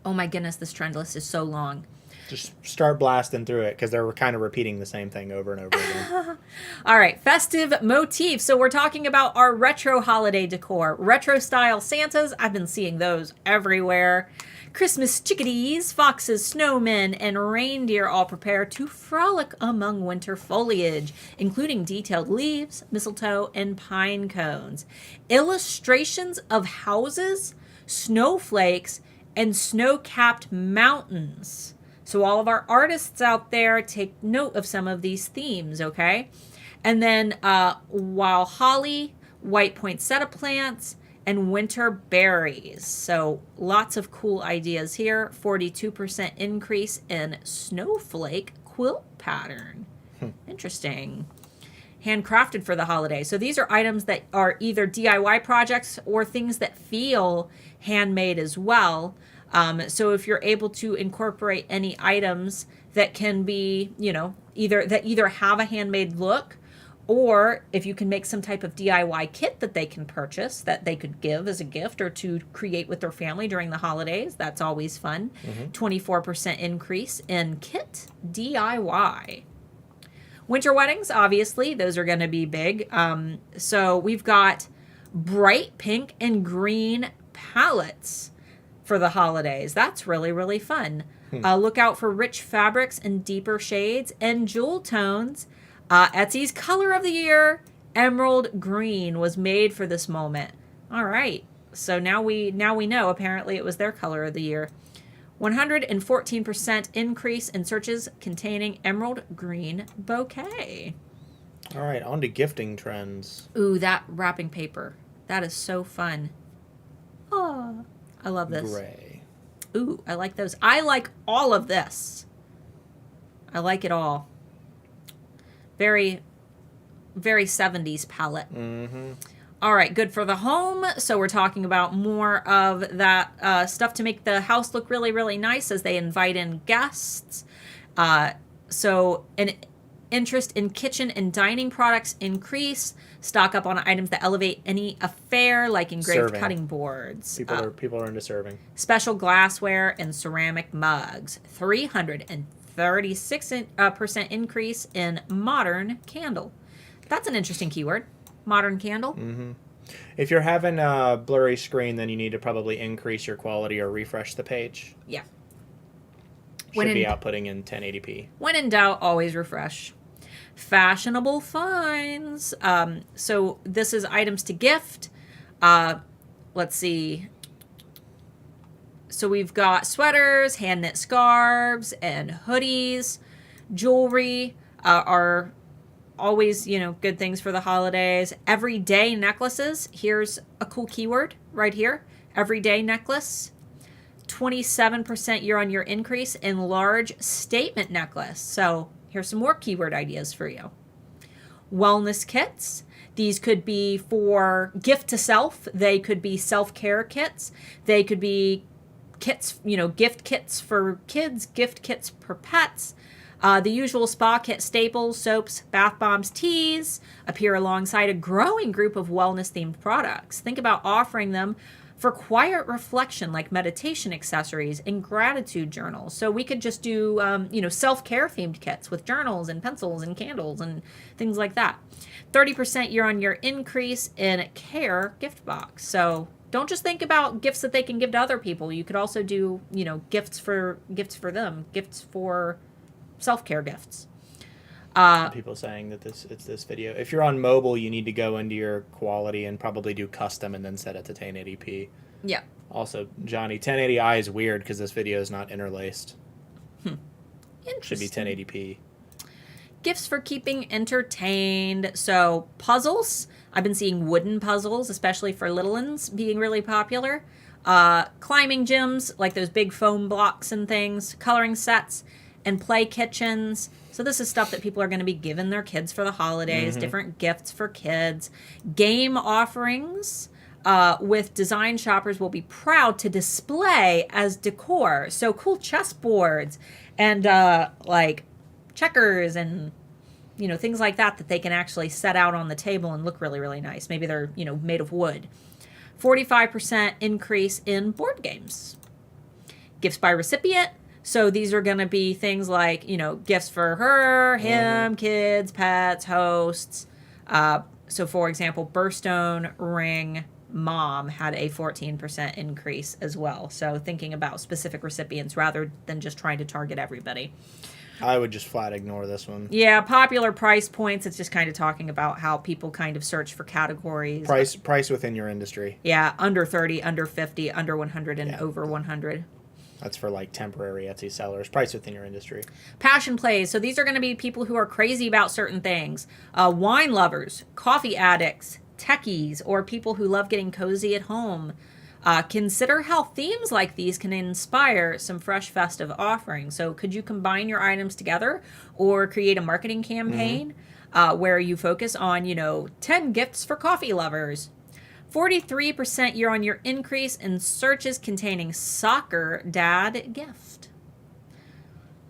[SPEAKER 1] Oh my goodness, this trend list is so long.
[SPEAKER 2] Just start blasting through it, because they're kind of repeating the same thing over and over again.
[SPEAKER 1] All right, Festive Motif. So we're talking about our retro holiday decor. Retro style Santas. I've been seeing those everywhere. Christmas chickadees, foxes, snowmen, and reindeer all prepare to frolic among winter foliage, including detailed leaves, mistletoe, and pine cones. Illustrations of houses, snowflakes, and snow-capped mountains. So all of our artists out there, take note of some of these themes, okay? And then wild holly, white poinsettia plants, and winter berries. So lots of cool ideas here. 42% increase in snowflake quilt pattern. Interesting. Handcrafted for the holiday. So these are items that are either DIY projects or things that feel handmade as well. So if you're able to incorporate any items that can be, either have a handmade look, or if you can make some type of DIY kit that they can purchase, that they could give as a gift or to create with their family during the holidays, that's always fun. 24% increase in kit DIY. Winter weddings, obviously, those are going to be big. So we've got bright pink and green palettes for the holidays. That's really, really fun. Look out for rich fabrics and deeper shades and jewel tones. Etsy's color of the year, emerald green, was made for this moment. All right. So now we know. Apparently it was their color of the year. 114% increase in searches containing emerald green bouquet.
[SPEAKER 2] All right, on to gifting trends.
[SPEAKER 1] Ooh, that wrapping paper. That is so fun. Oh, I love this.
[SPEAKER 2] Gray.
[SPEAKER 1] Ooh, I like those. I like all of this. I like it all. Very, very 70s palette. All right, good for the home. So we're talking about more of that stuff to make the house look really, really nice as they invite in guests. So an interest in kitchen and dining products increase. Stock up on items that elevate any affair, like engraved cutting boards.
[SPEAKER 2] People are into serving.
[SPEAKER 1] Special glassware and ceramic mugs. 336% increase in modern candle. That's an interesting keyword. Modern candle.
[SPEAKER 2] If you're having a blurry screen, then you need to probably increase your quality or refresh the page.
[SPEAKER 1] Yeah.
[SPEAKER 2] Should be outputting in 1080p.
[SPEAKER 1] When in doubt, always refresh. Fashionable finds. So this is items to gift. Let's see. So we've got sweaters, hand knit scarves, and hoodies. Jewelry are always, good things for the holidays. Everyday necklaces. Here's a cool keyword right here. Everyday necklace. 27% year-on-year increase in large statement necklace. So here's some more keyword ideas for you. Wellness kits. These could be for gift to self. They could be self-care kits. They could be kits, gift kits for kids, gift kits for pets. The usual spa kit staples, soaps, bath bombs, teas appear alongside a growing group of wellness-themed products. Think about offering them for quiet reflection, like meditation accessories and gratitude journals. So we could just do, self-care themed kits with journals and pencils and candles and things like that. 30% year-on-year increase in care gift box. So don't just think about gifts that they can give to other people. You could also do, gifts for them, gifts for self-care gifts.
[SPEAKER 2] People saying that it's this video. If you're on mobile, you need to go into your quality and probably do custom and then set it to 1080p.
[SPEAKER 1] Yeah.
[SPEAKER 2] Also, Johnny, 1080i is weird because this video is not interlaced. Should be 1080p.
[SPEAKER 1] Gifts for keeping entertained. So puzzles. I've been seeing wooden puzzles, especially for little ones, being really popular. Climbing gyms, like those big foam blocks and things. Coloring sets and play kitchens. So this is stuff that people are going to be giving their kids for the holidays, different gifts for kids. Game offerings with design shoppers will be proud to display as decor. So cool chessboards and like checkers and things like that they can actually set out on the table and look really, really nice. Maybe they're made of wood. 45% increase in board games. Gifts by recipient. So these are going to be things like, gifts for her, him, kids, pets, hosts. So for example, birthstone ring mom had a 14% increase as well. So thinking about specific recipients rather than just trying to target everybody.
[SPEAKER 2] I would just flat ignore this one.
[SPEAKER 1] Yeah, popular price points. It's just kind of talking about how people kind of search for categories.
[SPEAKER 2] Price within your industry.
[SPEAKER 1] Yeah, under 30, under 50, under 100, and over 100.
[SPEAKER 2] That's for like temporary Etsy sellers. Price within your industry.
[SPEAKER 1] Passion plays. So these are going to be people who are crazy about certain things. Wine lovers, coffee addicts, techies, or people who love getting cozy at home. Consider how themes like these can inspire some fresh festive offerings. So could you combine your items together or create a marketing campaign where you focus on, 10 gifts for coffee lovers? 43% year-on-year increase in searches containing soccer dad gift.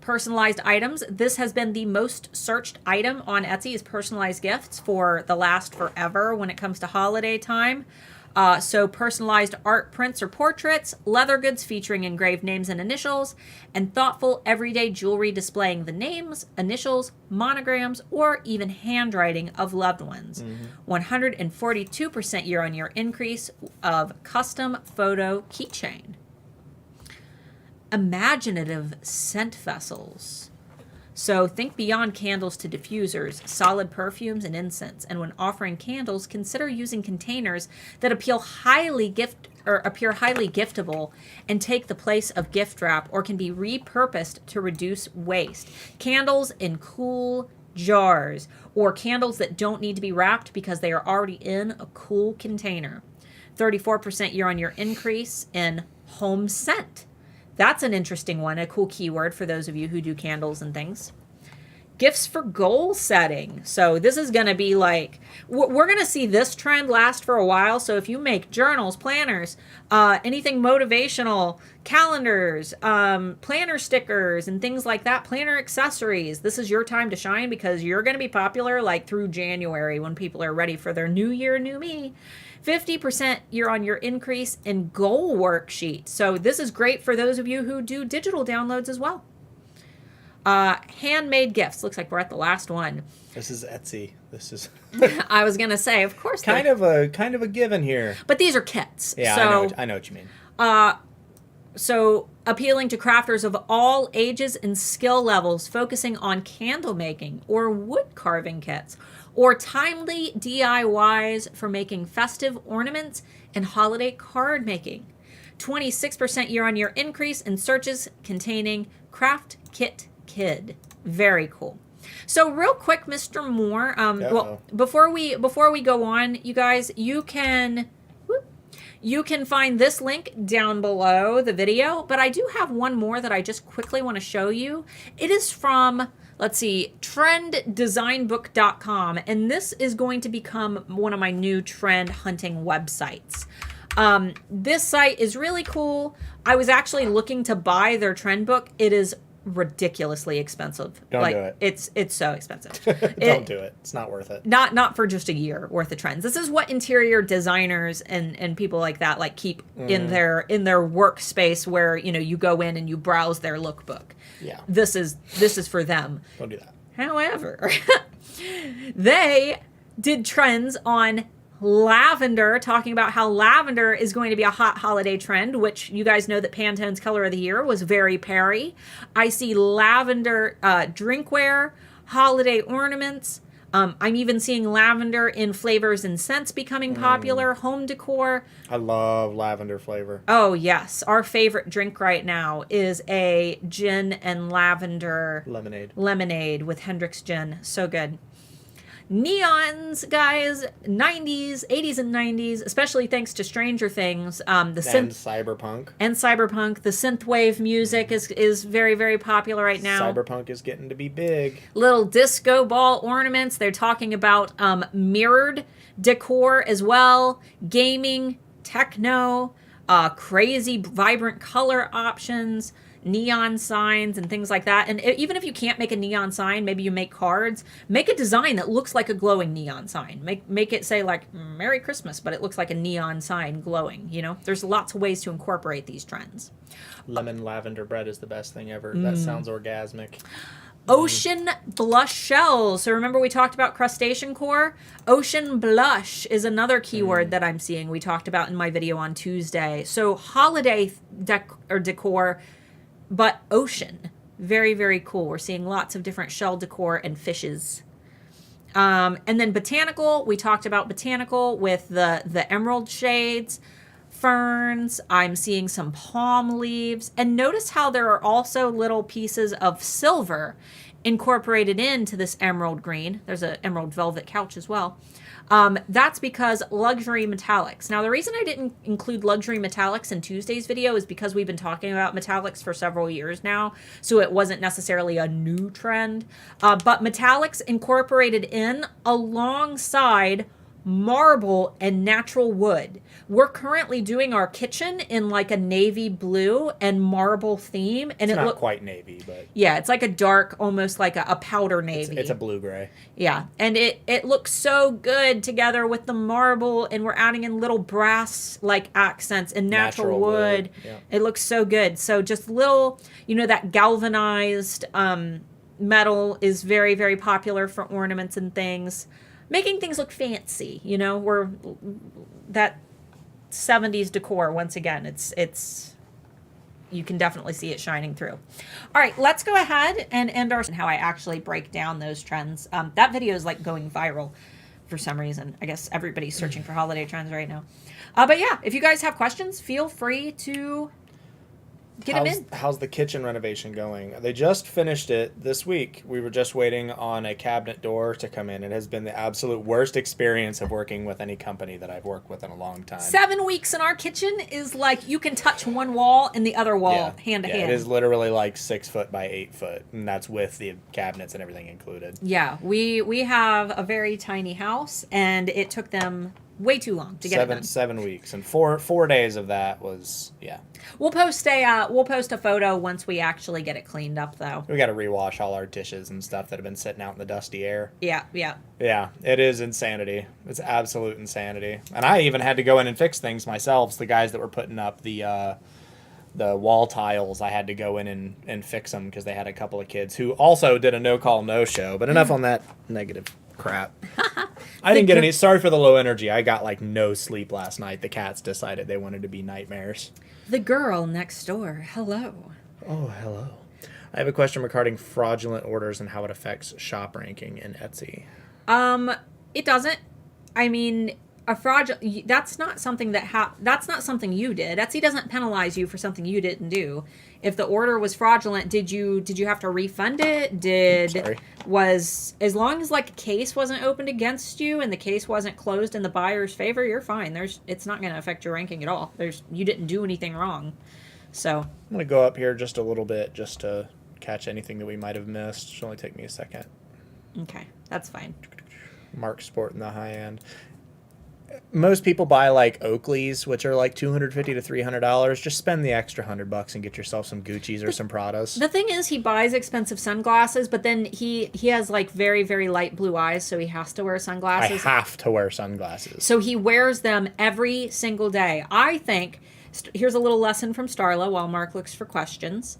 [SPEAKER 1] Personalized items. This has been the most searched item on Etsy is personalized gifts for the last forever when it comes to holiday time. So personalized art prints or portraits, leather goods featuring engraved names and initials, and thoughtful everyday jewelry displaying the names, initials, monograms, or even handwriting of loved ones. 142% year-on-year increase of custom photo keychain. Imaginative scent vessels. So think beyond candles to diffusers, solid perfumes, and incense. And when offering candles, consider using containers that appear highly giftable and take the place of gift wrap or can be repurposed to reduce waste. Candles in cool jars or candles that don't need to be wrapped because they are already in a cool container. 34% year-on-year increase in home scent. That's an interesting one, a cool keyword for those of you who do candles and things. Gifts for goal setting. So this is going to be like, we're going to see this trend last for a while. So if you make journals, planners, anything motivational, calendars, planner stickers, and things like that, planner accessories, this is your time to shine because you're going to be popular like through January when people are ready for their new year, new me. 50% year-on-year increase in goal worksheet. So this is great for those of you who do digital downloads as well. Handmade gifts. Looks like we're at the last one.
[SPEAKER 2] This is Etsy. This is.
[SPEAKER 1] I was gonna say, of course.
[SPEAKER 2] Kind of a given here.
[SPEAKER 1] But these are kits.
[SPEAKER 2] Yeah,
[SPEAKER 1] so,
[SPEAKER 2] I know what you mean.
[SPEAKER 1] So appealing to crafters of all ages and skill levels, focusing on candle making or wood carving kits, or timely DIYs for making festive ornaments and holiday card making. 26% year-on-year increase in searches containing craft kit kid. Very cool. So real quick, Mr. Moore, well, before we go on, you guys, you can find this link down below the video, but I do have one more that I just quickly want to show you. It is from, let's see, trenddesignbook.com, and this is going to become one of my new trend hunting websites. This site is really cool. I was actually looking to buy their trend book. It is ridiculously expensive.
[SPEAKER 2] Don't
[SPEAKER 1] like,
[SPEAKER 2] do it.
[SPEAKER 1] It's so expensive.
[SPEAKER 2] Don't do it. It's not worth it.
[SPEAKER 1] Not for just a year worth of trends. This is what interior designers and people like that like keep in their workspace where, you know, you go in and you browse their lookbook.
[SPEAKER 2] Yeah.
[SPEAKER 1] This is for them.
[SPEAKER 2] Don't do that.
[SPEAKER 1] However, they did trends on lavender, talking about how lavender is going to be a hot holiday trend, which you guys know that Pantone's color of the year was very Perry. I see lavender drinkware, holiday ornaments. I'm even seeing lavender in flavors and scents becoming popular, home decor.
[SPEAKER 2] I love lavender flavor.
[SPEAKER 1] Oh, yes. Our favorite drink right now is a gin and lavender lemonade with Hendrick's gin. So good. Neons, guys, 90s, 80s and 90s, especially thanks to Stranger Things.
[SPEAKER 2] Cyberpunk.
[SPEAKER 1] And cyberpunk. The synthwave music is very, very popular right now.
[SPEAKER 2] Cyberpunk is getting to be big.
[SPEAKER 1] Little disco ball ornaments. They're talking about mirrored decor as well. Gaming, techno, crazy, vibrant color options. Neon signs and things like that. And even if you can't make a neon sign, maybe you make cards, make a design that looks like a glowing neon sign. Make it say like Merry Christmas, but it looks like a neon sign glowing, you know? There's lots of ways to incorporate these trends.
[SPEAKER 2] Lemon lavender bread is the best thing ever. That sounds orgasmic.
[SPEAKER 1] Ocean blush shells. So remember we talked about crustacean core? Ocean blush is another keyword that I'm seeing. We talked about in my video on Tuesday. So holiday decor, but ocean. Very, very cool. We're seeing lots of different shell decor and fishes. And then botanical. We talked about botanical with the emerald shades, ferns. I'm seeing some palm leaves. And notice how there are also little pieces of silver incorporated into this emerald green. There's an emerald velvet couch as well. That's because luxury metallics. Now, the reason I didn't include luxury metallics in Tuesday's video is because we've been talking about metallics for several years now, so it wasn't necessarily a new trend. But metallics incorporated in alongside marble and natural wood. We're currently doing our kitchen in like a navy blue and marble theme, and
[SPEAKER 2] it's not quite navy, but
[SPEAKER 1] yeah, it's like a dark, almost like a powder navy.
[SPEAKER 2] It's a blue gray.
[SPEAKER 1] Yeah, and it looks so good together with the marble, and we're adding in little brass like accents and natural wood.
[SPEAKER 2] Yeah.
[SPEAKER 1] It looks so good. So just little, you know, that galvanized metal is very, very popular for ornaments and things. Making things look fancy, you know, we're that 70s decor once again. It's you can definitely see it shining through. All right, let's go ahead and end our how I actually break down those trends. That video is like going viral for some reason. I guess everybody's searching for holiday trends right now. But yeah, if you guys have questions, feel free to get them in.
[SPEAKER 2] How's the kitchen renovation going? They just finished it this week. We were just waiting on a cabinet door to come in. It has been the absolute worst experience of working with any company that I've worked with in a long time.
[SPEAKER 1] 7 weeks in our kitchen is like you can touch one wall and the other wall hand to hand.
[SPEAKER 2] It is literally like 6 foot by 8 foot, and that's with the cabinets and everything included.
[SPEAKER 1] Yeah, we have a very tiny house, and it took them way too long to get it done.
[SPEAKER 2] 7 weeks, and four days of that was
[SPEAKER 1] We'll post a photo once we actually get it cleaned up, though.
[SPEAKER 2] We got to rewash all our dishes and stuff that have been sitting out in the dusty air.
[SPEAKER 1] Yeah.
[SPEAKER 2] Yeah, it is insanity. It's absolute insanity. And I even had to go in and fix things myself. The guys that were putting up the wall tiles, I had to go in and fix them because they had a couple of kids who also did a no-call, no-show. But enough on that negative crap. I didn't get any. Sorry for the low energy. I got like no sleep last night. The cats decided they wanted to be nightmares.
[SPEAKER 1] The girl next door. Hello.
[SPEAKER 2] Oh, hello. I have a question regarding fraudulent orders and how it affects shop ranking in Etsy.
[SPEAKER 1] It doesn't. I mean, that's not something that's not something you did. Etsy doesn't penalize you for something you didn't do. If the order was fraudulent, did you have to refund it? As long as like a case wasn't opened against you and the case wasn't closed in the buyer's favor, you're fine. It's not going to affect your ranking at all. You didn't do anything wrong. So
[SPEAKER 2] I'm going to go up here just a little bit just to catch anything that we might have missed. It'll only take me a second.
[SPEAKER 1] Okay, that's fine.
[SPEAKER 2] Mark Sport in the high end. most people buy like Oakleys, which are like $250 to $300. Just spend the extra $100 and get yourself some Gucci's or some Pradas.
[SPEAKER 1] The thing is, he buys expensive sunglasses, but then he has like very, very light blue eyes, so he has to wear sunglasses.
[SPEAKER 2] I have to wear sunglasses.
[SPEAKER 1] So he wears them every single day. I think, here's a little lesson from Starla while Mark looks for questions.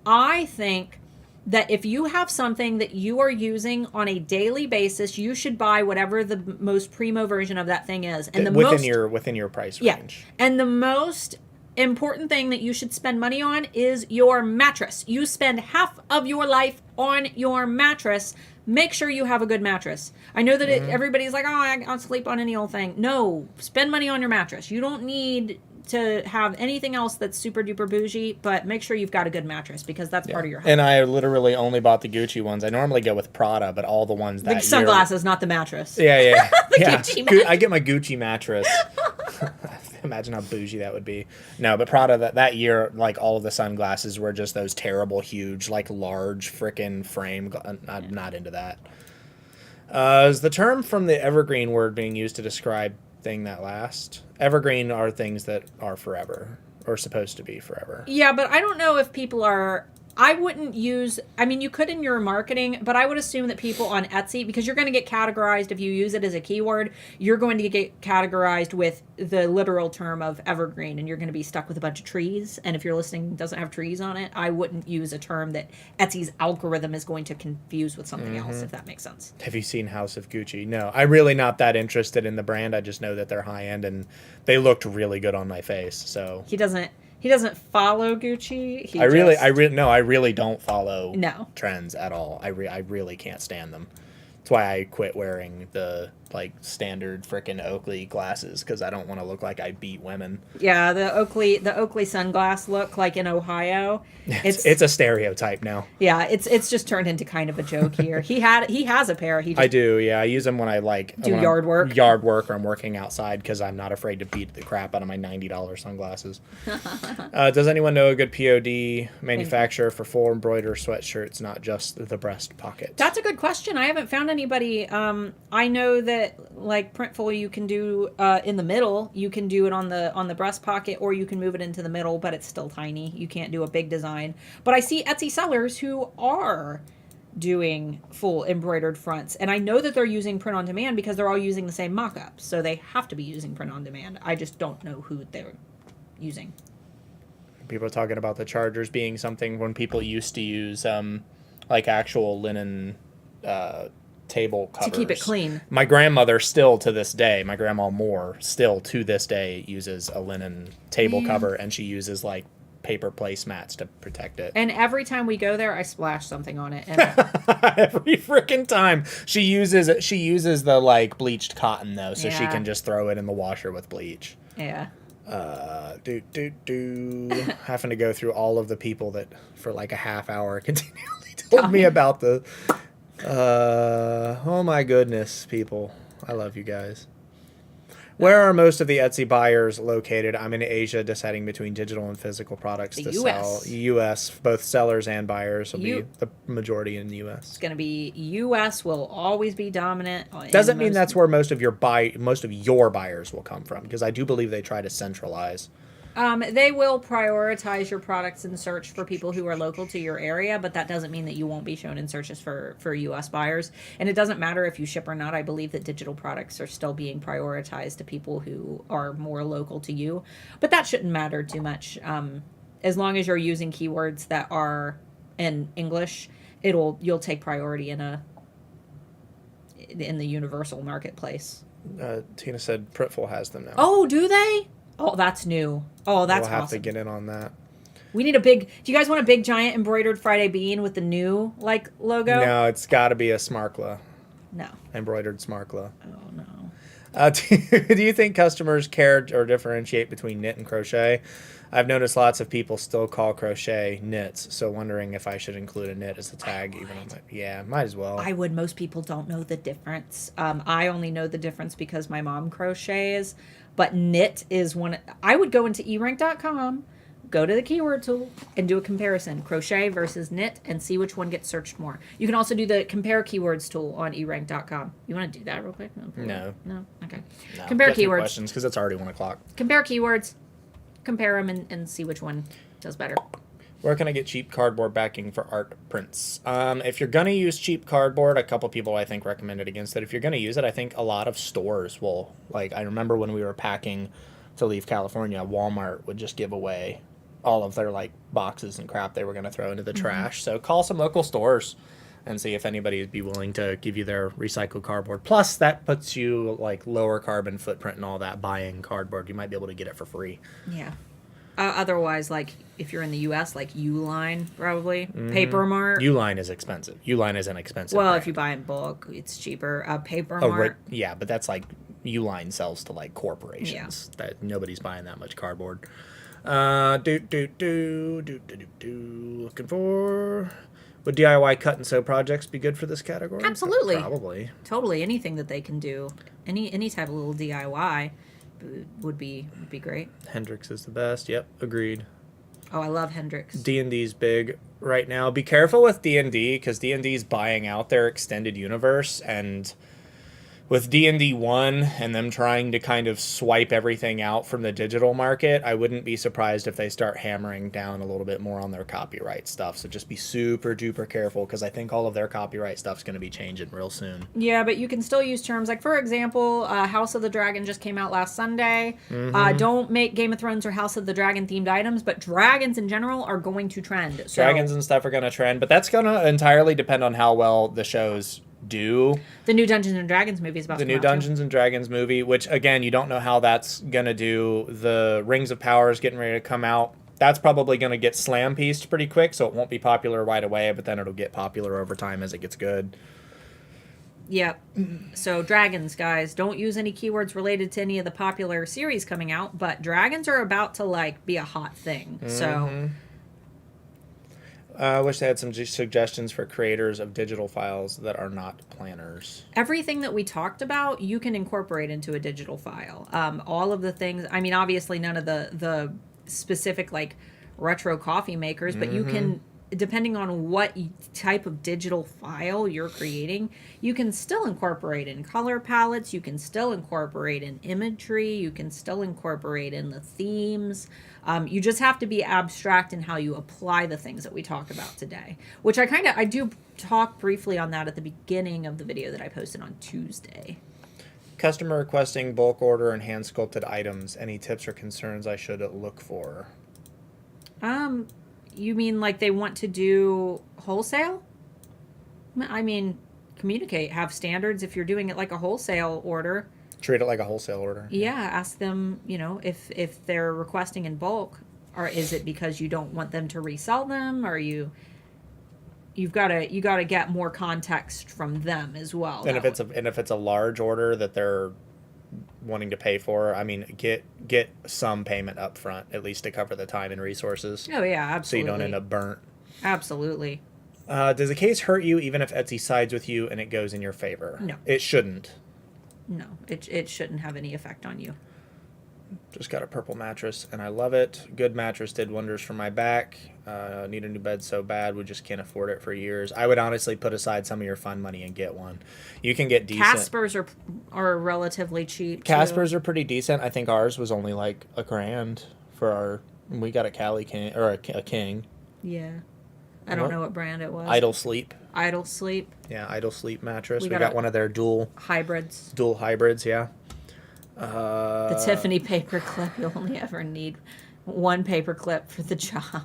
[SPEAKER 1] I think that if you have something that you are using on a daily basis, you should buy whatever the most primo version of that thing is. And
[SPEAKER 2] within your price range.
[SPEAKER 1] Yeah. And the most important thing that you should spend money on is your mattress. You spend half of your life on your mattress. Make sure you have a good mattress. I know that everybody's like, oh, I'll sleep on any old thing. No, spend money on your mattress. You don't need to have anything else that's super duper bougie, but make sure you've got a good mattress because that's part of your home.
[SPEAKER 2] And I literally only bought the Gucci ones. I normally go with Prada, but all the ones that
[SPEAKER 1] the sunglasses, not the mattress.
[SPEAKER 2] Yeah.
[SPEAKER 1] Gucci mattress.
[SPEAKER 2] I get my Gucci mattress. Imagine how bougie that would be. No, but Prada that year, like all of the sunglasses were just those terrible, huge, like large frickin' frame. I'm not into that. Is the term from the evergreen word being used to describe thing that lasts? Evergreen are things that are forever or supposed to be forever.
[SPEAKER 1] Yeah, but I don't know if people are. I wouldn't use, I mean, you could in your marketing, but I would assume that people on Etsy, because you're going to get categorized, if you use it as a keyword, you're going to get categorized with the literal term of evergreen, and you're going to be stuck with a bunch of trees. And if your listing doesn't have trees on it, I wouldn't use a term that Etsy's algorithm is going to confuse with something else, if that makes sense.
[SPEAKER 2] Have you seen House of Gucci? No, I'm really not that interested in the brand. I just know that they're high end and they looked really good on my face. So
[SPEAKER 1] He doesn't follow Gucci.
[SPEAKER 2] I really don't follow trends at all. I really can't stand them. That's why I quit wearing the like standard frickin' Oakley glasses, because I don't want to look like I beat women.
[SPEAKER 1] Yeah, the Oakley sunglass look, like in Ohio.
[SPEAKER 2] It's a stereotype now.
[SPEAKER 1] Yeah, it's just turned into kind of a joke here. He has a pair.
[SPEAKER 2] I do. Yeah, I use them when I
[SPEAKER 1] do yard work.
[SPEAKER 2] Or I'm working outside because I'm not afraid to beat the crap out of my $90 sunglasses. Does anyone know a good POD manufacturer for full embroidered sweatshirts, not just the breast pocket?
[SPEAKER 1] That's a good question. I haven't found anybody. I know that like Printful, you can do in the middle. You can do it on the breast pocket, or you can move it into the middle, but it's still tiny. You can't do a big design. But I see Etsy sellers who are doing full embroidered fronts, and I know that they're using print on demand because they're all using the same mock-up, so they have to be using print on demand. I just don't know who they're using.
[SPEAKER 2] People are talking about the chargers being something when people used to use like actual linen table covers
[SPEAKER 1] to keep it clean.
[SPEAKER 2] My grandmother still to this day, my grandma Moore still to this day uses a linen table cover, and she uses like paper placemats to protect it.
[SPEAKER 1] And every time we go there, I splash something on it. And
[SPEAKER 2] every freaking time. She uses the like bleached cotton though, so she can just throw it in the washer with bleach.
[SPEAKER 1] Yeah.
[SPEAKER 2] Having to go through all of the people that for like a half hour continually told me about the oh my goodness, people. I love you guys. Where are most of the Etsy buyers located? I'm in Asia, deciding between digital and physical products to sell. U.S., both sellers and buyers will be the majority in the U.S.
[SPEAKER 1] It's going to be U.S. will always be dominant.
[SPEAKER 2] Doesn't mean that's where most of your buyers will come from, because I do believe they try to centralize.
[SPEAKER 1] They will prioritize your products in search for people who are local to your area, but that doesn't mean that you won't be shown in searches for U.S. buyers. And it doesn't matter if you ship or not. I believe that digital products are still being prioritized to people who are more local to you. But that shouldn't matter too much. As long as you're using keywords that are in English, you'll take priority in the universal marketplace.
[SPEAKER 2] Tina said Printful has them now.
[SPEAKER 1] Oh, do they? Oh, that's new. Oh, that's awesome.
[SPEAKER 2] We'll have to get in on that.
[SPEAKER 1] We need do you guys want a big giant embroidered Friday bean with the new logo?
[SPEAKER 2] No, it's got to be a Smarkla.
[SPEAKER 1] No.
[SPEAKER 2] Embroidered Smarkla.
[SPEAKER 1] Oh, no.
[SPEAKER 2] Do you think customers care or differentiate between knit and crochet? I've noticed lots of people still call crochet knits, so wondering if I should include a knit as a tag. Might as well.
[SPEAKER 1] I would. Most people don't know the difference. I only know the difference because my mom crochets, but knit is one. I would go into erank.com, go to the keyword tool and do a comparison, crochet versus knit, and see which one gets searched more. You can also do the compare keywords tool on erank.com. You want to do that real quick?
[SPEAKER 2] No.
[SPEAKER 1] No? Okay.
[SPEAKER 2] No,
[SPEAKER 1] Compare
[SPEAKER 2] get through
[SPEAKER 1] keywords.
[SPEAKER 2] questions because it's already 1 o'clock.
[SPEAKER 1] Compare keywords. Compare them and see which one does better.
[SPEAKER 2] Where can I get cheap cardboard backing for art prints? If you're going to use cheap cardboard, a couple people I think recommended against it. If you're going to use it, I think a lot of stores will. Like, I remember when we were packing to leave California, Walmart would just give away all of their, like, boxes and crap they were going to throw into the trash. So call some local stores and see if anybody would be willing to give you their recycled cardboard. Plus, that puts you, like, lower carbon footprint and all that buying cardboard. You might be able to get it for free.
[SPEAKER 1] Yeah. Otherwise, like, if you're in the U.S., like Uline, probably. Paper Mart.
[SPEAKER 2] Uline is expensive. Uline is an expensive
[SPEAKER 1] Well,
[SPEAKER 2] brand.
[SPEAKER 1] if you buy in bulk, it's cheaper. Paper
[SPEAKER 2] Oh,
[SPEAKER 1] Mart.
[SPEAKER 2] right. Yeah, but that's like Uline sells to like corporations. That nobody's buying that much cardboard. Looking for. Would DIY cut and sew projects be good for this category?
[SPEAKER 1] Absolutely.
[SPEAKER 2] Probably.
[SPEAKER 1] Totally. Anything that they can do, any type of little DIY would be great.
[SPEAKER 2] Hendrix is the best. Yep, agreed.
[SPEAKER 1] Oh, I love Hendrix.
[SPEAKER 2] D&D's big right now. Be careful with D&D because D&D's buying out their extended universe, and with D&D 1 and them trying to kind of swipe everything out from the digital market, I wouldn't be surprised if they start hammering down a little bit more on their copyright stuff. So just be super duper careful because I think all of their copyright stuff's going to be changing real soon.
[SPEAKER 1] Yeah, but you can still use terms like, for example, House of the Dragon just came out last Sunday. Don't make Game of Thrones or House of the Dragon themed items, but dragons in general are going to trend. So,
[SPEAKER 2] Dragons and stuff are going to trend, but that's going to entirely depend on how well the shows do.
[SPEAKER 1] The new Dungeons and Dragons movie is about
[SPEAKER 2] The
[SPEAKER 1] to
[SPEAKER 2] new
[SPEAKER 1] come out, too.
[SPEAKER 2] Dungeons and Dragons movie, which again, you don't know how that's going to do. The Rings of Power is getting ready to come out. That's probably going to get slam pieced pretty quick, so it won't be popular right away, but then it'll get popular over time as it gets good.
[SPEAKER 1] Yep. So dragons, guys, don't use any keywords related to any of the popular series coming out, but dragons are about to like be a hot thing. So
[SPEAKER 2] I wish they had some suggestions for creators of digital files that are not planners.
[SPEAKER 1] everything that we talked about, you can incorporate into a digital file. All of the things, I mean, obviously none of the specific like retro coffee makers, but you can, depending on what type of digital file you're creating, you can still incorporate in color palettes, you can still incorporate in imagery, you can still incorporate in the themes. You just have to be abstract in how you apply the things that we talk about today, which I do talk briefly on that at the beginning of the video that I posted on Tuesday.
[SPEAKER 2] Customer requesting bulk order and hand sculpted items. Any tips or concerns I should look for?
[SPEAKER 1] You mean like they want to do wholesale? I mean, communicate, have standards if you're doing it like a wholesale order.
[SPEAKER 2] Treat it like a wholesale order.
[SPEAKER 1] Yeah, ask them, if they're requesting in bulk, or is it because you don't want them to resell them, or you've got to get more context from them as well.
[SPEAKER 2] And if it's a large order that they're wanting to pay for, I mean, get some payment up front, at least to cover the time and resources.
[SPEAKER 1] Oh yeah, absolutely.
[SPEAKER 2] So you don't end up burnt.
[SPEAKER 1] Absolutely.
[SPEAKER 2] Does a case hurt you even if Etsy sides with you and it goes in your favor?
[SPEAKER 1] No.
[SPEAKER 2] It shouldn't.
[SPEAKER 1] No, it shouldn't have any effect on you.
[SPEAKER 2] Just got a purple mattress and I love it. Good mattress, did wonders for my back. Need a new bed so bad, we just can't afford it for years. I would honestly put aside some of your fun money and get one. You can get decent.
[SPEAKER 1] Caspers are relatively cheap.
[SPEAKER 2] Caspers are pretty decent. I think ours was only like $1,000 for our. We got a Cali King or a King.
[SPEAKER 1] Yeah, I don't know what brand it was.
[SPEAKER 2] Idle Sleep.
[SPEAKER 1] Idle Sleep.
[SPEAKER 2] Yeah, Idle Sleep mattress. We
[SPEAKER 1] got
[SPEAKER 2] got one of their dual
[SPEAKER 1] hybrids.
[SPEAKER 2] Dual hybrids, yeah.
[SPEAKER 1] The Tiffany paper clip. You'll only ever need one paper clip for the job.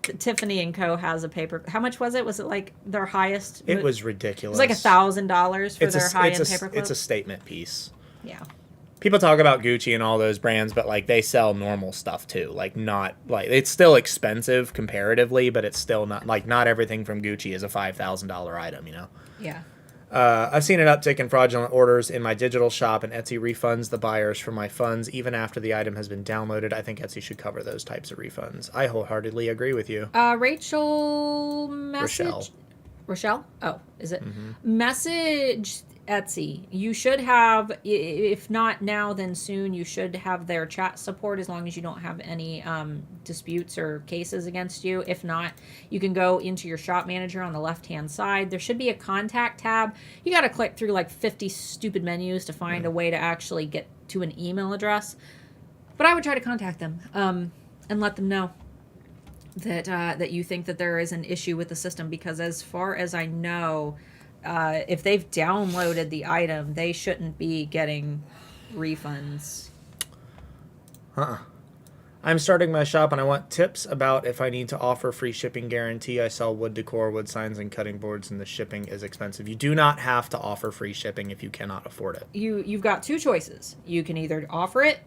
[SPEAKER 1] Tiffany & Co. has a paper. How much was it? Was it like their highest?
[SPEAKER 2] It was ridiculous.
[SPEAKER 1] It was like $1,000 for their high-end paper clip.
[SPEAKER 2] It's a statement piece.
[SPEAKER 1] Yeah.
[SPEAKER 2] People talk about Gucci and all those brands, but like they sell normal stuff too. Like not like it's still expensive comparatively, but it's still not everything from Gucci is a $5,000 item,
[SPEAKER 1] Yeah.
[SPEAKER 2] I've seen an uptick in fraudulent orders in my digital shop, and Etsy refunds the buyers for my funds even after the item has been downloaded. I think Etsy should cover those types of refunds. I wholeheartedly agree with you.
[SPEAKER 1] Rochelle? Oh, is it? Message Etsy, you should have, if not now, then soon, you should have their chat support as long as you don't have any disputes or cases against you. If not, you can go into your shop manager on the left-hand side. There should be a contact tab. You got to click through like 50 stupid menus to find a way to actually get to an email address. But I would try to contact them and let them know that you think that there is an issue with the system, because as far as I know, if they've downloaded the item, they shouldn't be getting refunds.
[SPEAKER 2] I'm starting my shop and I want tips about if I need to offer free shipping guarantee. I sell wood decor, wood signs, and cutting boards, and the shipping is expensive. You do not have to offer free shipping if you cannot afford it.
[SPEAKER 1] You've got two choices. You can either offer it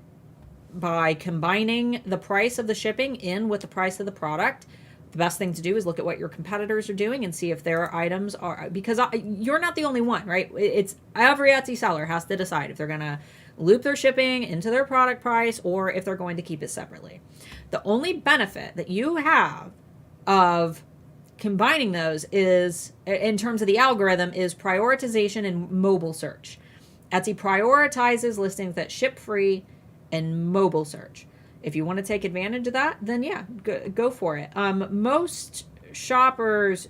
[SPEAKER 1] by combining the price of the shipping in with the price of the product. The best thing to do is look at what your competitors are doing and see if their items are, because you're not the only one, right? It's every Etsy seller has to decide if they're going to loop their shipping into their product price or if they're going to keep it separately. The only benefit that you have of combining those is, in terms of the algorithm, is prioritization and mobile search. Etsy prioritizes listings that ship free and mobile search. If you want to take advantage of that, then yeah, go for it. Most shoppers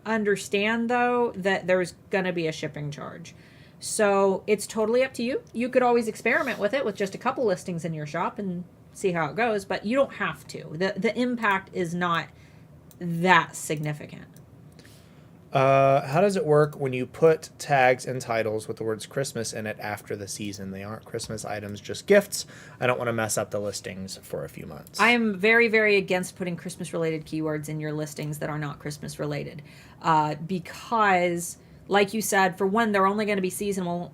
[SPEAKER 1] understand, though, that there's going to be a shipping charge. So it's totally up to you. You could always experiment with it with just a couple listings in your shop and see how it goes, but you don't have to. The impact is not that significant.
[SPEAKER 2] How does it work when you put tags and titles with the words Christmas in it after the season? They aren't Christmas items, just gifts. I don't want to mess up the listings for a few months.
[SPEAKER 1] I am very, very against putting Christmas-related keywords in your listings that are not Christmas-related. Because, like you said, for one, they're only going to be seasonal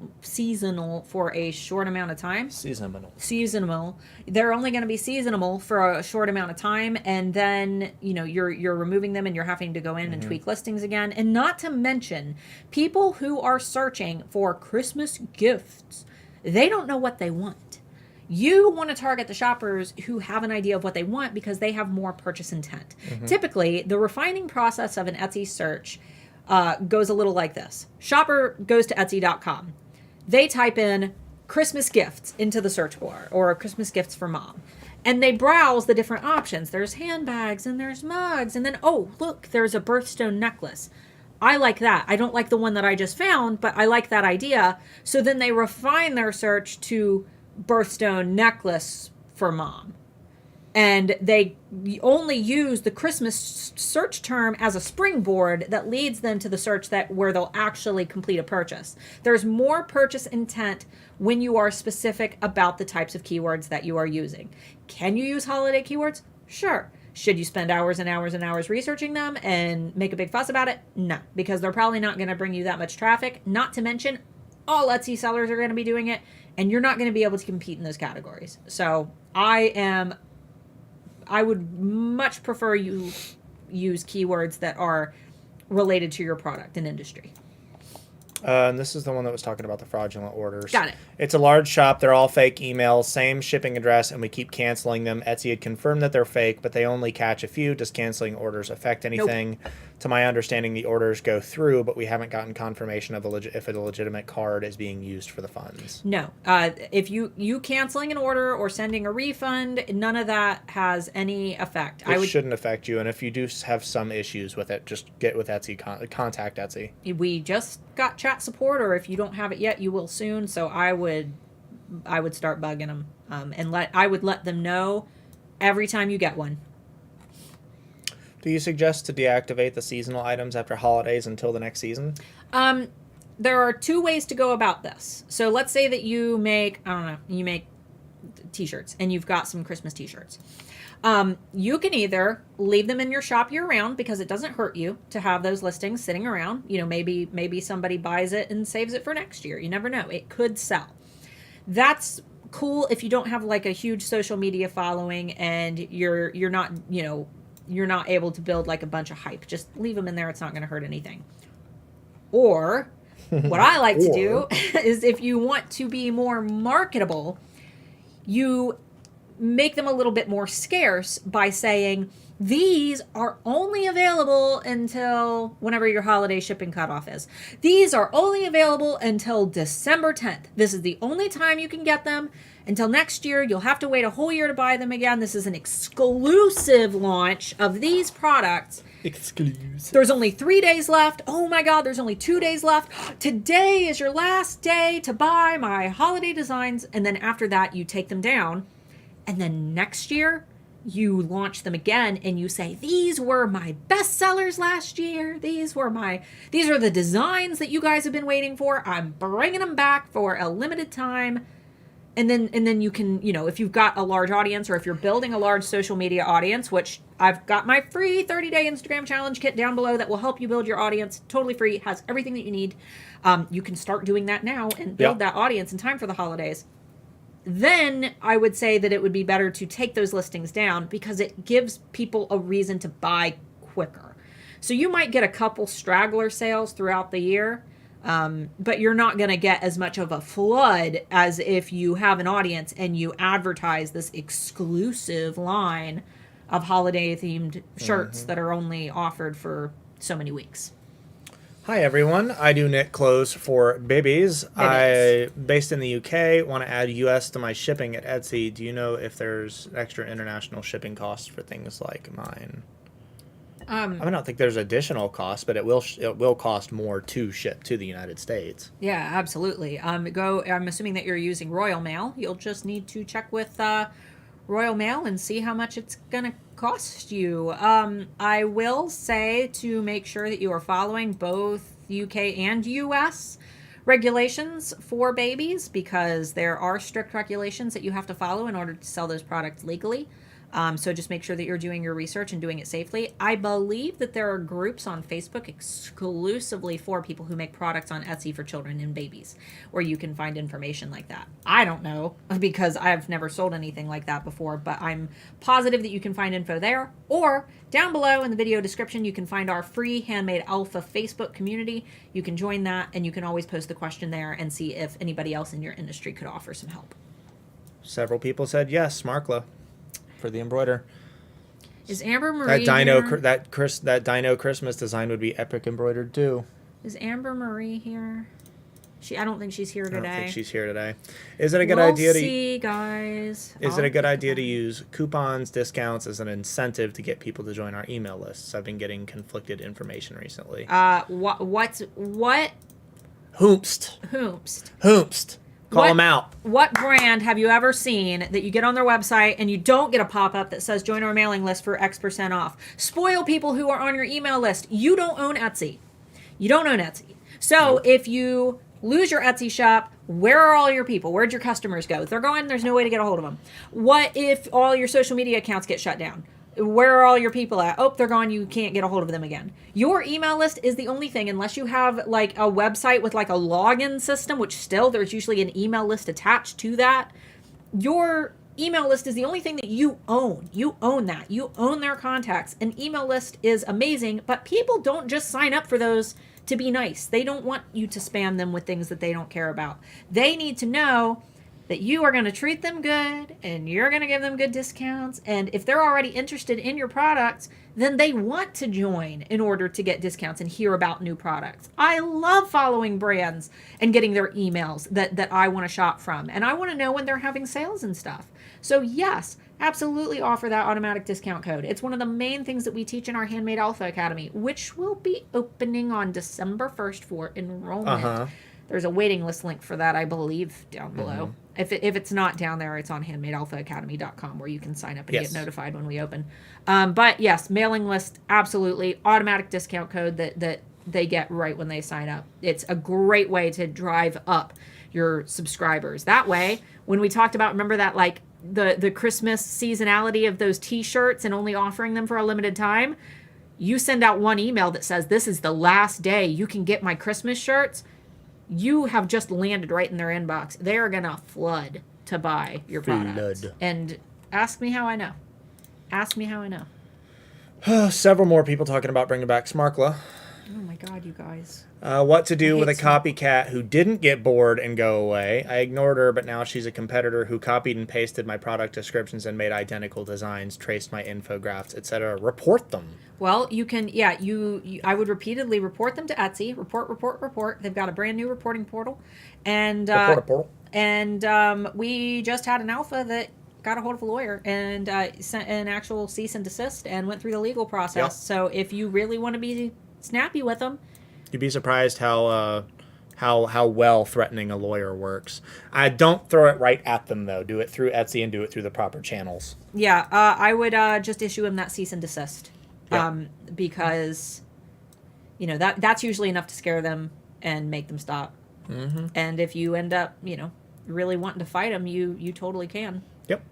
[SPEAKER 1] for a short amount of time. Seasonal. They're only going to be seasonal for a short amount of time, and then you're removing them and you're having to go in and tweak listings again. And not to mention, people who are searching for Christmas gifts, they don't know what they want. You want to target the shoppers who have an idea of what they want because they have more purchase intent. Typically, the refining process of an Etsy search goes a little like this. Shopper goes to Etsy.com. They type in Christmas gifts into the search bar, or Christmas gifts for mom. And they browse the different options. There's handbags and there's mugs. And then, oh, look, there's a birthstone necklace. I like that. I don't like the one that I just found, but I like that idea. So then they refine their search to birthstone necklace for mom. And they only use the Christmas search term as a springboard that leads them to the search where they'll actually complete a purchase. There's more purchase intent when you are specific about the types of keywords that you are using. Can you use holiday keywords? Sure. Should you spend hours and hours and hours researching them and make a big fuss about it? No, because they're probably not going to bring you that much traffic. Not to mention, all Etsy sellers are going to be doing it, and you're not going to be able to compete in those categories. So I would much prefer you use keywords that are related to your product and industry.
[SPEAKER 2] And this is the one that was talking about the fraudulent orders.
[SPEAKER 1] Got it.
[SPEAKER 2] It's a large shop. They're all fake emails, same shipping address, and we keep canceling them. Etsy had confirmed that they're fake, but they only catch a few. Does canceling orders affect anything? Nope. To my understanding, the orders go through, but we haven't gotten confirmation of if a legitimate card is being used for the funds.
[SPEAKER 1] No. If you canceling an order or sending a refund, none of that has any effect.
[SPEAKER 2] It shouldn't affect you, and if you do have some issues with it, just get with Etsy, contact Etsy.
[SPEAKER 1] We just got chat support, or if you don't have it yet, you will soon. So I would start bugging them, and I would let them know every time you get one.
[SPEAKER 2] Do you suggest to deactivate the seasonal items after holidays until the next season?
[SPEAKER 1] There are two ways to go about this. So let's say that you make t-shirts, and you've got some Christmas t-shirts. You can either leave them in your shop year round because it doesn't hurt you to have those listings sitting around. Maybe somebody buys it and saves it for next year. You never know. It could sell. That's cool if you don't have like a huge social media following and you're not able to build like a bunch of hype. Just leave them in there. It's not going to hurt anything. Or what I like to do is, if you want to be more marketable, you make them a little bit more scarce by saying these are only available until whenever your holiday shipping cutoff is. These are only available until December 10th. This is the only time you can get them. Until next year, you'll have to wait a whole year to buy them again. This is an exclusive launch of these products.
[SPEAKER 2] Exclusive.
[SPEAKER 1] There's only 3 days left. Oh my God, there's only 2 days left. Today is your last day to buy my holiday designs. And then after that, you take them down. And then next year, you launch them again and you say, these were my best sellers last year. These are the designs that you guys have been waiting for. I'm bringing them back for a limited time. And then you can, if you've got a large audience or if you're building a large social media audience, which I've got my free 30-day Instagram challenge kit down below that will help you build your audience. Totally free. Has everything that you need. You can start doing that now and build that audience in time for the holidays. Then I would say that it would be better to take those listings down because it gives people a reason to buy quicker. So you might get a couple straggler sales throughout the year, but you're not going to get as much of a flood as if you have an audience and you advertise this exclusive line of holiday-themed shirts that are only offered for so many weeks.
[SPEAKER 2] Hi everyone, I do knit clothes for babies. Based in the UK, want to add US to my shipping at Etsy. Do you know if there's extra international shipping costs for things like mine? I don't think there's additional cost, but it will cost more to ship to the United States.
[SPEAKER 1] Yeah, absolutely. I'm assuming that you're using Royal Mail. You'll just need to check with Royal Mail and see how much it's gonna cost you. I will say to make sure that you are following both UK and US regulations for babies because there are strict regulations that you have to follow in order to sell those products legally. So just make sure that you're doing your research and doing it safely. I believe that there are groups on Facebook exclusively for people who make products on Etsy for children and babies, where you can find information like that. I don't know because I've never sold anything like that before, but I'm positive that you can find info there. Or down below in the video description, you can find our free Handmade Alpha Facebook community. You can join that and you can always post the question there and see if anybody else in your industry could offer some help.
[SPEAKER 2] Several people said yes, Smarkla. For the embroider.
[SPEAKER 1] Is Amber Marie
[SPEAKER 2] that dino Christmas design would be epic embroidered too.
[SPEAKER 1] Is Amber Marie here? I don't think she's here today.
[SPEAKER 2] I don't think she's here today. Is it a good idea to
[SPEAKER 1] see, guys?
[SPEAKER 2] Is it a good idea to use coupons, discounts as an incentive to get people to join our email lists? I've been getting conflicted information recently.
[SPEAKER 1] What?
[SPEAKER 2] Hoomst. Call them out.
[SPEAKER 1] What brand have you ever seen that you get on their website and you don't get a pop-up that says join our mailing list for X% off? Spoil people who are on your email list. You don't own Etsy. So if you lose your Etsy shop, where are all your people? Where'd your customers go? If they're gone, there's no way to get a hold of them. What if all your social media accounts get shut down? Where are all your people at? Oh, they're gone. You can't get a hold of them again. Your email list is the only thing, unless you have like a website with like a login system, which still there's usually an email list attached to that. Your email list is the only thing that you own. You own that. You own their contacts. An email list is amazing, but people don't just sign up for those to be nice. They don't want you to spam them with things that they don't care about. They need to know that you are going to treat them good and you're going to give them good discounts. And if they're already interested in your products, then they want to join in order to get discounts and hear about new products. I love following brands and getting their emails that I want to shop from. And I want to know when they're having sales and stuff. So yes, absolutely offer that automatic discount code. It's one of the main things that we teach in our Handmade Alpha Academy, which will be opening on December 1st for enrollment. There's a waiting list link for that, I believe, down below. If it's not down there, it's on handmadealphaacademy.com where you can sign up and get notified when we open. But yes, mailing list, absolutely. Automatic discount code that they get right when they sign up. It's a great way to drive up your subscribers. That way, when we talked about, remember that like the Christmas seasonality of those t-shirts and only offering them for a limited time, you send out one email that says, this is the last day you can get my Christmas shirts. You have just landed right in their inbox. They are going to flood to buy your products. And ask me how I know.
[SPEAKER 2] Several more people talking about bringing back Smarkla.
[SPEAKER 1] Oh my God, you guys.
[SPEAKER 2] What to do
[SPEAKER 1] I
[SPEAKER 2] with a
[SPEAKER 1] hate small-
[SPEAKER 2] copycat who didn't get bored and go away. I ignored her, but now she's a competitor who copied and pasted my product descriptions and made identical designs, traced my infographics, etc. Report them.
[SPEAKER 1] Well, you can, yeah, I would repeatedly report them to Etsy. Report. They've got a brand new reporting portal. And,
[SPEAKER 2] Report a portal.
[SPEAKER 1] and we just had an alpha that got a hold of a lawyer and sent an actual cease and desist and went through the legal process.
[SPEAKER 2] Yep.
[SPEAKER 1] So if you really want to be snappy with them,
[SPEAKER 2] You'd be surprised how well threatening a lawyer works. I don't throw it right at them though. Do it through Etsy and do it through the proper channels.
[SPEAKER 1] yeah, I would just issue him that cease and desist.
[SPEAKER 2] Yeah.
[SPEAKER 1] Because that's usually enough to scare them and make them stop.
[SPEAKER 2] Mm-hmm.
[SPEAKER 1] And if you end up, really wanting to fight them, you totally can.
[SPEAKER 2] Yep.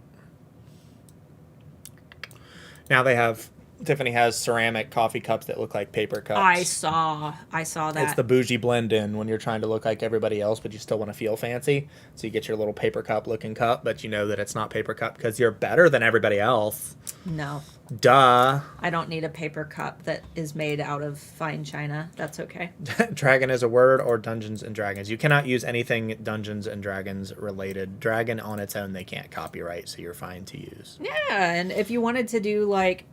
[SPEAKER 2] Now Tiffany has ceramic coffee cups that look like paper cups.
[SPEAKER 1] I saw that.
[SPEAKER 2] It's the bougie blend in when you're trying to look like everybody else, but you still want to feel fancy. So you get your little paper cup looking cup, but you know that it's not paper cup because you're better than everybody else.
[SPEAKER 1] No.
[SPEAKER 2] Duh.
[SPEAKER 1] I don't need a paper cup that is made out of fine china. That's okay.
[SPEAKER 2] Dragon is a word, or Dungeons and Dragons. You cannot use anything Dungeons and Dragons related. Dragon on its own, they can't copyright, so you're fine to use.
[SPEAKER 1] Yeah, and if you wanted to do like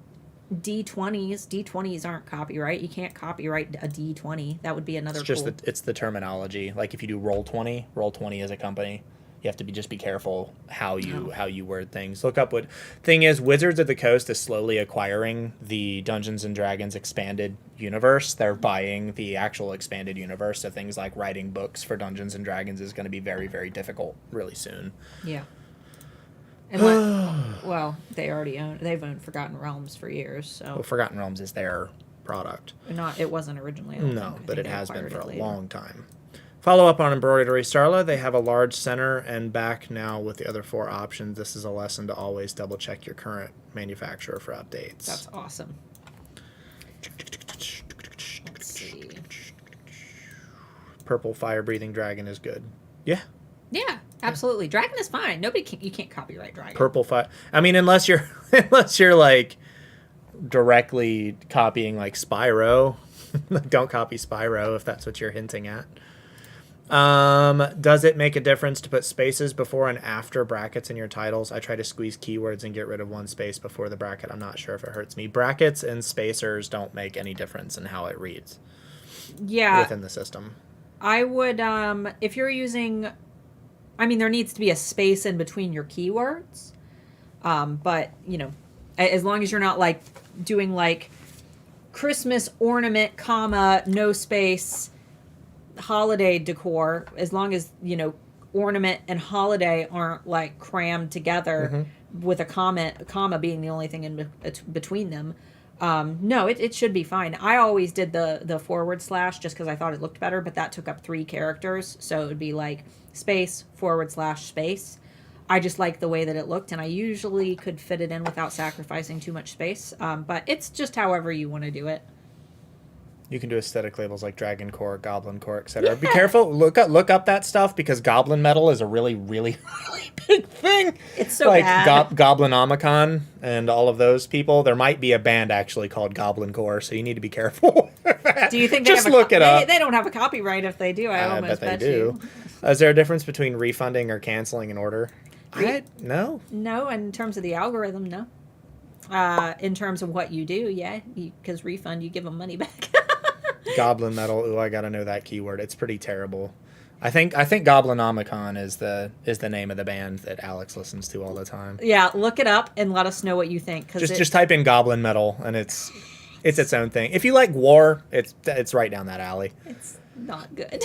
[SPEAKER 1] D20s aren't copyright. You can't copyright a D20. That would be another
[SPEAKER 2] It's just
[SPEAKER 1] cool.
[SPEAKER 2] it's the terminology. Like if you do Roll20 is a company. You have to just be careful how you word things. Look up what thing is. Wizards of the Coast is slowly acquiring the Dungeons and Dragons expanded universe. They're buying the actual expanded universe. So things like writing books for Dungeons and Dragons is going to be very, very difficult really soon.
[SPEAKER 1] Yeah. And well, they've owned Forgotten Realms for years, so
[SPEAKER 2] Well, Forgotten Realms is their product.
[SPEAKER 1] it wasn't originally. I don't
[SPEAKER 2] No,
[SPEAKER 1] think.
[SPEAKER 2] but
[SPEAKER 1] I
[SPEAKER 2] it
[SPEAKER 1] think they
[SPEAKER 2] has been
[SPEAKER 1] acquired
[SPEAKER 2] for
[SPEAKER 1] it
[SPEAKER 2] a
[SPEAKER 1] later.
[SPEAKER 2] long time. Follow up on embroidery, Starla. They have a large center and back now with the other 4 options. This is a lesson to always double check your current manufacturer for updates.
[SPEAKER 1] That's awesome. Let's see.
[SPEAKER 2] Purple fire breathing dragon is good. Yeah.
[SPEAKER 1] Yeah, absolutely. Dragon is fine. You can't copyright Dragon.
[SPEAKER 2] Purple fire. I mean, unless you're like directly copying like Spyro. Don't copy Spyro if that's what you're hinting at. Does it make a difference to put spaces before and after brackets in your titles? I try to squeeze keywords and get rid of one space before the bracket. I'm not sure if it hurts me. Brackets and spacers don't make any difference in how it reads within the system.
[SPEAKER 1] I would, if you're using, there needs to be a space in between your keywords. But, as long as you're not like doing like Christmas ornament, comma, no space, holiday decor, as long as, ornament and holiday aren't like crammed together with a comma being the only thing in between them. No, it should be fine. I always did the / just because I thought it looked better, but that took up 3 characters. So it would be like space, / space. I just liked the way that it looked, and I usually could fit it in without sacrificing too much space. But it's just however you want to do it.
[SPEAKER 2] You can do aesthetic labels like Dragon Core, Goblin Core, etc. Be careful. Look up that stuff because Goblin Metal is a really, really, really big thing.
[SPEAKER 1] It's so
[SPEAKER 2] like
[SPEAKER 1] bad.
[SPEAKER 2] Goblinomicon and all of those people. There might be a band actually called Goblin Core, so you need to be careful.
[SPEAKER 1] Do you think they
[SPEAKER 2] just
[SPEAKER 1] have
[SPEAKER 2] look it up?
[SPEAKER 1] They don't have a copyright if they do. I almost
[SPEAKER 2] bet they
[SPEAKER 1] bet
[SPEAKER 2] do.
[SPEAKER 1] you.
[SPEAKER 2] Is there a difference between refunding or canceling an order? No.
[SPEAKER 1] No, in terms of the algorithm, no. In terms of what you do, yeah, because refund, you give them money back.
[SPEAKER 2] Goblin Metal. Ooh, I gotta know that keyword. It's pretty terrible. I think Goblinomicon is the name of the band that Alex listens to all the time.
[SPEAKER 1] Yeah, look it up and let us know what you think.
[SPEAKER 2] Just type in Goblin Metal and it's its own thing. If you like war, it's right down that alley.
[SPEAKER 1] It's not good.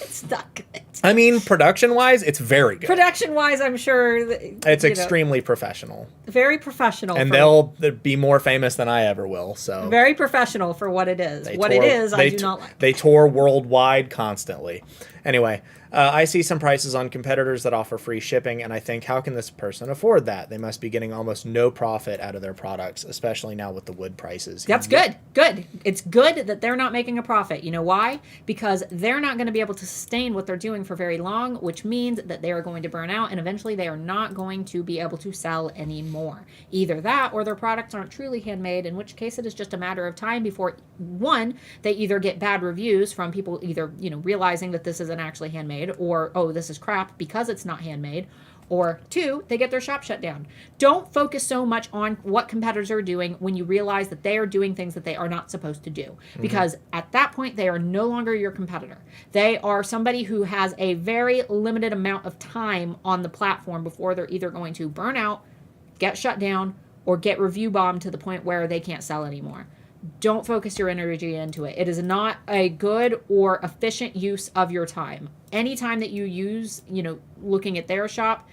[SPEAKER 1] It's not good.
[SPEAKER 2] I mean, production-wise, it's very good.
[SPEAKER 1] Production-wise, I'm sure
[SPEAKER 2] It's extremely professional.
[SPEAKER 1] Very professional.
[SPEAKER 2] And they'll be more famous than I ever will. So
[SPEAKER 1] very professional for what it is. I do not like.
[SPEAKER 2] They tour worldwide constantly. Anyway, I see some prices on competitors that offer free shipping, and I think, how can this person afford that? They must be getting almost no profit out of their products, especially now with the wood prices.
[SPEAKER 1] That's good. Good. It's good that they're not making a profit. You know why? because they're not going to be able to sustain what they're doing for very long, which means that they are going to burn out and eventually they are not going to be able to sell anymore. Either that or their products aren't truly handmade, in which case it is just a matter of time before, one, they either get bad reviews from people either, realizing that this isn't actually handmade, or, oh, this is crap because it's not handmade, or two, they get their shop shut down. Don't focus so much on what competitors are doing when you realize that they are doing things that they are not supposed to do. Because at that point, they are no longer your competitor. They are somebody who has a very limited amount of time on the platform before they're either going to burn out, get shut down, or get review bombed to the point where they can't sell anymore. Don't focus your energy into it. It is not a good or efficient use of your time. Any time that you use, looking at their shop,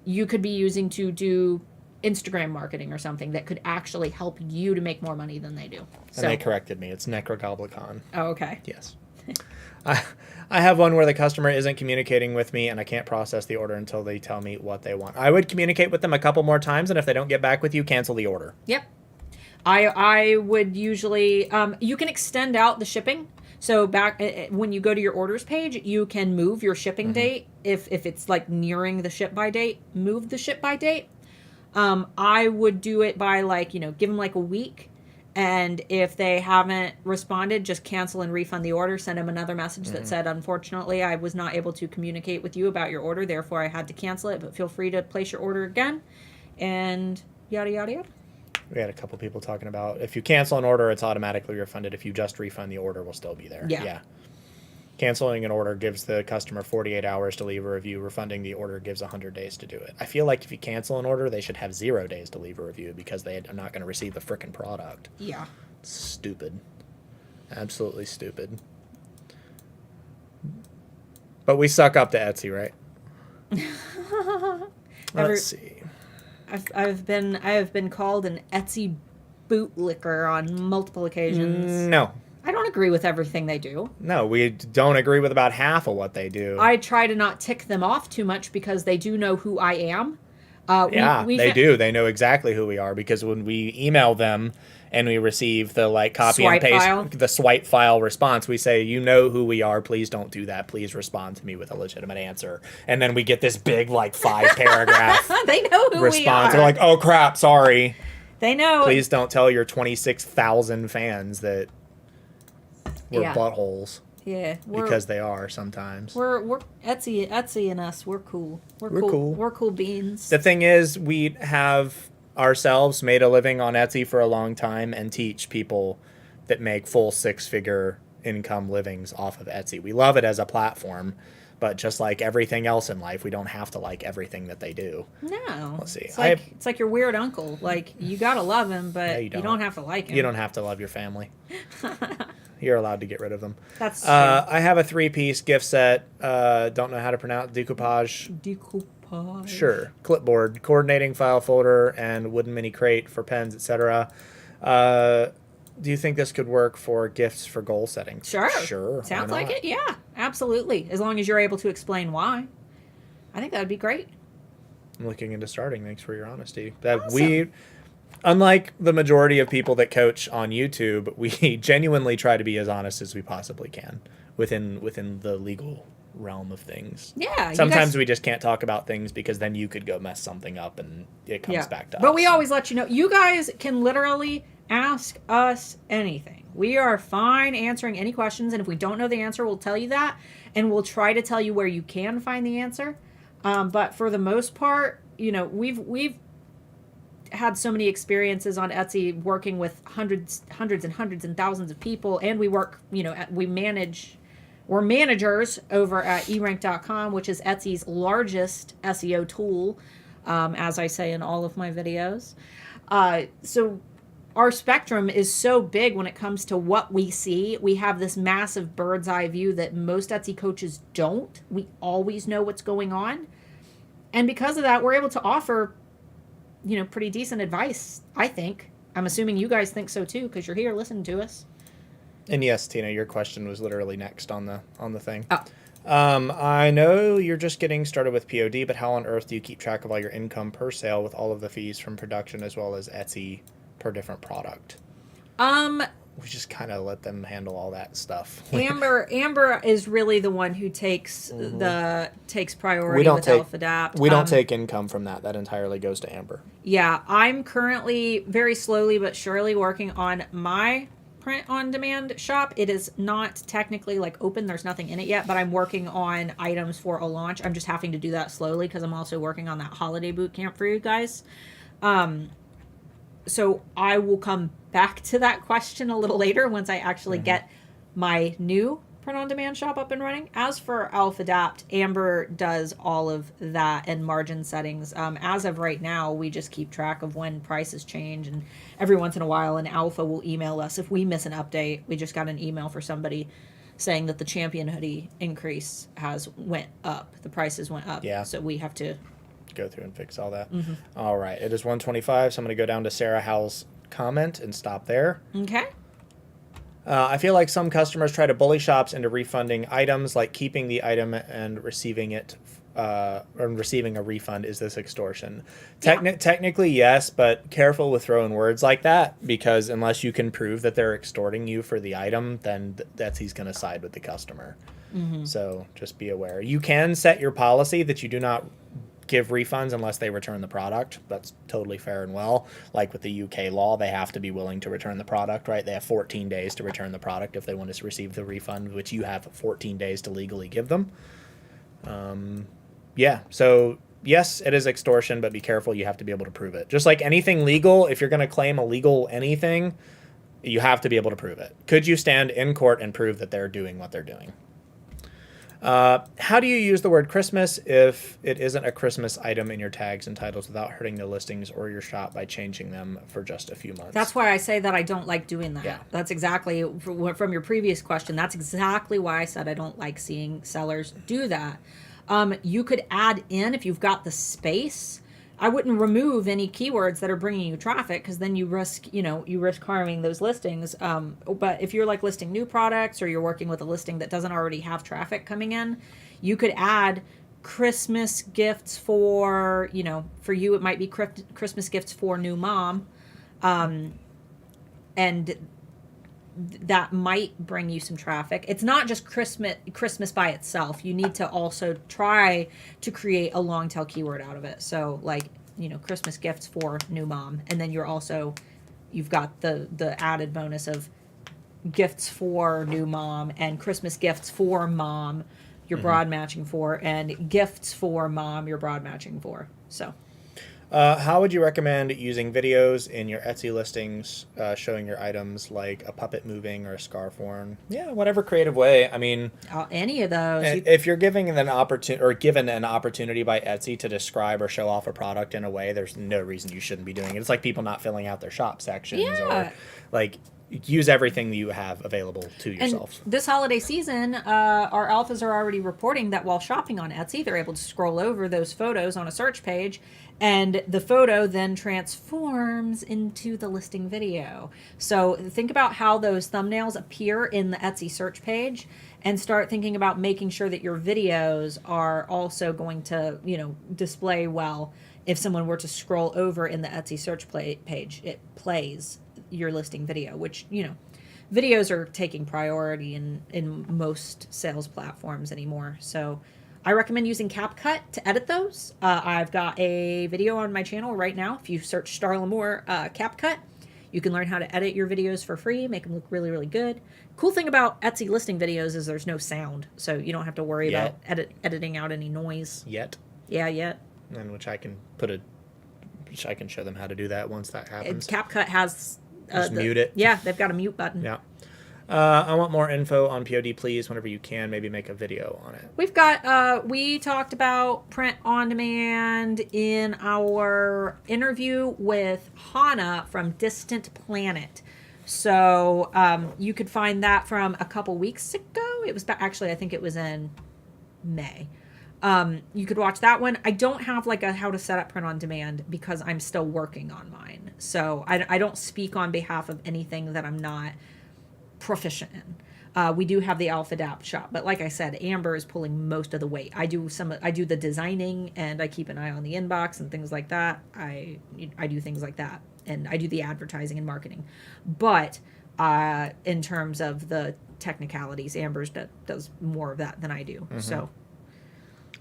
[SPEAKER 1] you could be using to do Instagram marketing or something that could actually help you to make more money than they do.
[SPEAKER 2] And they corrected me. It's 𝔸𝕗𝕗𝕗𝕗𝕗𝕗𝕗.
[SPEAKER 1] Oh, okay.
[SPEAKER 2] Yes. I have one where the customer isn't communicating with me and I can't process the order until they tell me what they want. I would communicate with them a couple more times, and if they don't get back with you, cancel the order.
[SPEAKER 1] Yep. I would usually, you can extend out the shipping. So back when you go to your orders page, you can move your shipping date. If it's like nearing the ship by date, move the ship by date. I would do it by give them like a week. And if they haven't responded, just cancel and refund the order. Send them another message that said, unfortunately, I was not able to communicate with you about your order. Therefore, I had to cancel it. But feel free to place your order again. And yada, yada, yada.
[SPEAKER 2] We had a couple people talking about if you cancel an order, it's automatically refunded. If you just refund, the order will still be there. Yeah. Canceling an order gives the customer 48 hours to leave a review. Refunding the order gives 100 days to do it. I feel like if you cancel an order, they should have 0 days to leave a review because they are not going to receive the frickin' product. Yeah. Stupid. Absolutely stupid. But we suck up to Etsy, right? Let's see.
[SPEAKER 1] I have been called an Etsy bootlicker on multiple occasions.
[SPEAKER 2] No.
[SPEAKER 1] I don't agree with everything they do.
[SPEAKER 2] No, we don't agree with about half of what they do.
[SPEAKER 1] I try to not tick them off too much because they do know who I am.
[SPEAKER 2] They do. They know exactly who we are because when we email them and we receive the copy and paste the swipe file response, we say, you know who we are. Please don't do that. Please respond to me with a legitimate answer. And then we get this big 5-paragraph
[SPEAKER 1] they know who
[SPEAKER 2] response.
[SPEAKER 1] we are.
[SPEAKER 2] They're like, oh crap, sorry.
[SPEAKER 1] They know.
[SPEAKER 2] Please don't tell your 26,000 fans that we're buttholes. Yeah, because they are sometimes.
[SPEAKER 1] We're Etsy and us. We're cool. We're cool. We're cool beans.
[SPEAKER 2] The thing is, we have ourselves made a living on Etsy for a long time and teach people that make full 6-figure income livings off of Etsy. We love it as a platform, but just like everything else in life, we don't have to like everything that they do.
[SPEAKER 1] No.
[SPEAKER 2] Let's see.
[SPEAKER 1] It's like your weird uncle. You gotta love him, but you don't have to like him.
[SPEAKER 2] You don't have to love your family. You're allowed to get rid of them.
[SPEAKER 1] That's true.
[SPEAKER 2] I have a 3-piece gift set. Don't know how to pronounce decoupage.
[SPEAKER 1] Decoupage.
[SPEAKER 2] Sure. Clipboard, coordinating file folder, and wooden mini crate for pens, etc. Do you think this could work for gifts for goal setting?
[SPEAKER 1] Sure.
[SPEAKER 2] Sure.
[SPEAKER 1] Sounds like it. Yeah, absolutely. As long as you're able to explain why. I think that would be great.
[SPEAKER 2] I'm looking into starting. Thanks for your honesty.
[SPEAKER 1] Awesome.
[SPEAKER 2] Unlike the majority of people that coach on YouTube, we genuinely try to be as honest as we possibly can within the legal realm of things.
[SPEAKER 1] Yeah.
[SPEAKER 2] Sometimes we just can't talk about things because then you could go mess something up and it comes back to us.
[SPEAKER 1] But we always let you know. You guys can literally ask us anything. We are fine answering any questions, and if we don't know the answer, we'll tell you that, and we'll try to tell you where you can find the answer. But for the most part, we've had so many experiences on Etsy working with hundreds and thousands of people, and we work, we're managers over at erank.com, which is Etsy's largest SEO tool, as I say in all of my videos. So our spectrum is so big when it comes to what we see. We have this massive bird's eye view that most Etsy coaches don't. We always know what's going on. And because of that, we're able to offer pretty decent advice, I think. I'm assuming you guys think so too, because you're here listening to us.
[SPEAKER 2] And yes, Tina, your question was literally next on the thing.
[SPEAKER 1] Oh.
[SPEAKER 2] I know you're just getting started with POD, but how on earth do you keep track of all your income per sale with all of the fees from production as well as Etsy per different product? we just kind of let them handle all that stuff.
[SPEAKER 1] Amber is really the one who takes takes priority with 𝔸𝕒𝕒𝕒𝕒𝕒.
[SPEAKER 2] We don't take income from that. That entirely goes to Amber.
[SPEAKER 1] Yeah, I'm currently very slowly but surely working on my print-on-demand shop. It is not technically like open. There's nothing in it yet, but I'm working on items for a launch. I'm just having to do that slowly because I'm also working on that holiday boot camp for you guys. So I will come back to that question a little later once I actually get my new print-on-demand shop up and running. As for 𝔸𝕒𝕒𝕒𝕒, Amber does all of that and margin settings. As of right now, we just keep track of when prices change, and every once in a while an alpha will email us if we miss an update. We just got an email for somebody saying that the Champion hoodie increase has went up. The prices went up.
[SPEAKER 2] Yeah.
[SPEAKER 1] So we have to
[SPEAKER 2] go through and fix all that. All right. It is 1:25, so I'm going to go down to Sarah Howell's comment and stop there.
[SPEAKER 1] Okay.
[SPEAKER 2] I feel like some customers try to bully shops into refunding items, like keeping the item and receiving it, or receiving a refund. Is this extortion? Technically, yes, but careful with throwing words like that, because unless you can prove that they're extorting you for the item, then he's going to side with the customer. So just be aware. You can set your policy that you do not give refunds unless they return the product. That's totally fair and well. Like with the UK law, they have to be willing to return the product, right? They have 14 days to return the product if they want to receive the refund, which you have 14 days to legally give them. Yeah, so yes, it is extortion, but be careful. You have to be able to prove it. Just like anything legal, if you're going to claim a legal anything, you have to be able to prove it. Could you stand in court and prove that they're doing what they're doing? How do you use the word Christmas if it isn't a Christmas item in your tags and titles without hurting the listings or your shop by changing them for just a few months?
[SPEAKER 1] That's why I say that I don't like doing that.
[SPEAKER 2] Yeah.
[SPEAKER 1] That's exactly from your previous question. That's exactly why I said I don't like seeing sellers do that. You could add in, if you've got the space, I wouldn't remove any keywords that are bringing you traffic, because then you risk harming those listings. But if you're like listing new products, or you're working with a listing that doesn't already have traffic coming in, you could add Christmas gifts for you it might be Christmas gifts for new mom, and that might bring you some traffic. It's not just Christmas by itself. You need to also try to create a long tail keyword out of it. So like, Christmas gifts for new mom. And then you've got the added bonus of gifts for new mom and Christmas gifts for mom you're broad matching for, and gifts for mom you're broad matching for. So
[SPEAKER 2] how would you recommend using videos in your Etsy listings, showing your items, like a puppet moving or a scarf worn? Yeah, whatever creative way. I mean,
[SPEAKER 1] any of those.
[SPEAKER 2] If you're given an opportunity by Etsy to describe or show off a product in a way, there's no reason you shouldn't be doing it. It's like people not filling out their shop sections, or like use everything that you have available to yourself.
[SPEAKER 1] And this holiday season, our alphas are already reporting that while shopping on Etsy, they're able to scroll over those photos on a search page, and the photo then transforms into the listing video. So think about how those thumbnails appear in the Etsy search page, and start thinking about making sure that your videos are also going to, display well. If someone were to scroll over in the Etsy search page, it plays your listing video, which, videos are taking priority in most sales platforms anymore. So I recommend using CapCut to edit those. I've got a video on my channel right now. If you search Starla Moore CapCut, you can learn how to edit your videos for free, make them look really, really good. Cool thing about Etsy listing videos is there's no sound, so you don't have to worry about editing out any noise.
[SPEAKER 2] Yet.
[SPEAKER 1] And
[SPEAKER 2] which I can show them how to do that once that happens.
[SPEAKER 1] CapCut has
[SPEAKER 2] just mute it.
[SPEAKER 1] Yeah, they've got a mute button.
[SPEAKER 2] Yeah. I want more info on POD, please. Whenever you can, maybe make a video on it.
[SPEAKER 1] We've got, we talked about print on demand in our interview with Hannah from Distant Planet. So you could find that from a couple weeks ago. It was actually, I think it was in May. You could watch that one. I don't have like a how to set up print on demand because I'm still working on mine. So I don't speak on behalf of anything that I'm not proficient in. We do have the 𝔸𝕒𝕒𝕒𝕒 shop, but like I said, Amber is pulling most of the weight. I do the designing, and I keep an eye on the inbox and things like that. I do things like that, and I do the advertising and marketing. But in terms of the technicalities. Amber's does more of that than I do. So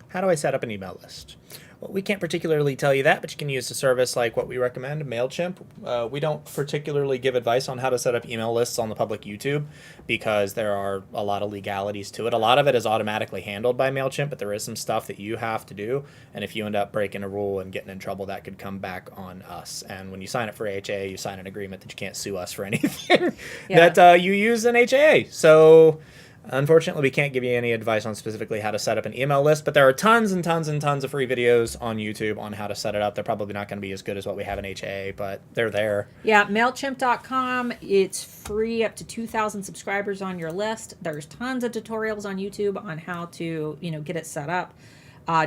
[SPEAKER 2] How do I set up an email list? Well, we can't particularly tell you that, but you can use a service like what we recommend, MailChimp. We don't particularly give advice on how to set up email lists on the public YouTube because there are a lot of legalities to it. A lot of it is automatically handled by MailChimp, but there is some stuff that you have to do. And if you end up breaking a rule and getting in trouble, that could come back on us. And when you sign up for HAA, you sign an agreement that you can't sue us for anything that you use in HAA. So unfortunately, we can't give you any advice on specifically how to set up an email list, but there are tons and tons and tons of free videos on YouTube on how to set it up. They're probably not going to be as good as what we have in HAA, but they're there.
[SPEAKER 1] Yeah, MailChimp.com. It's free up to 2,000 subscribers on your list. There's tons of tutorials on YouTube on how to, get it set up.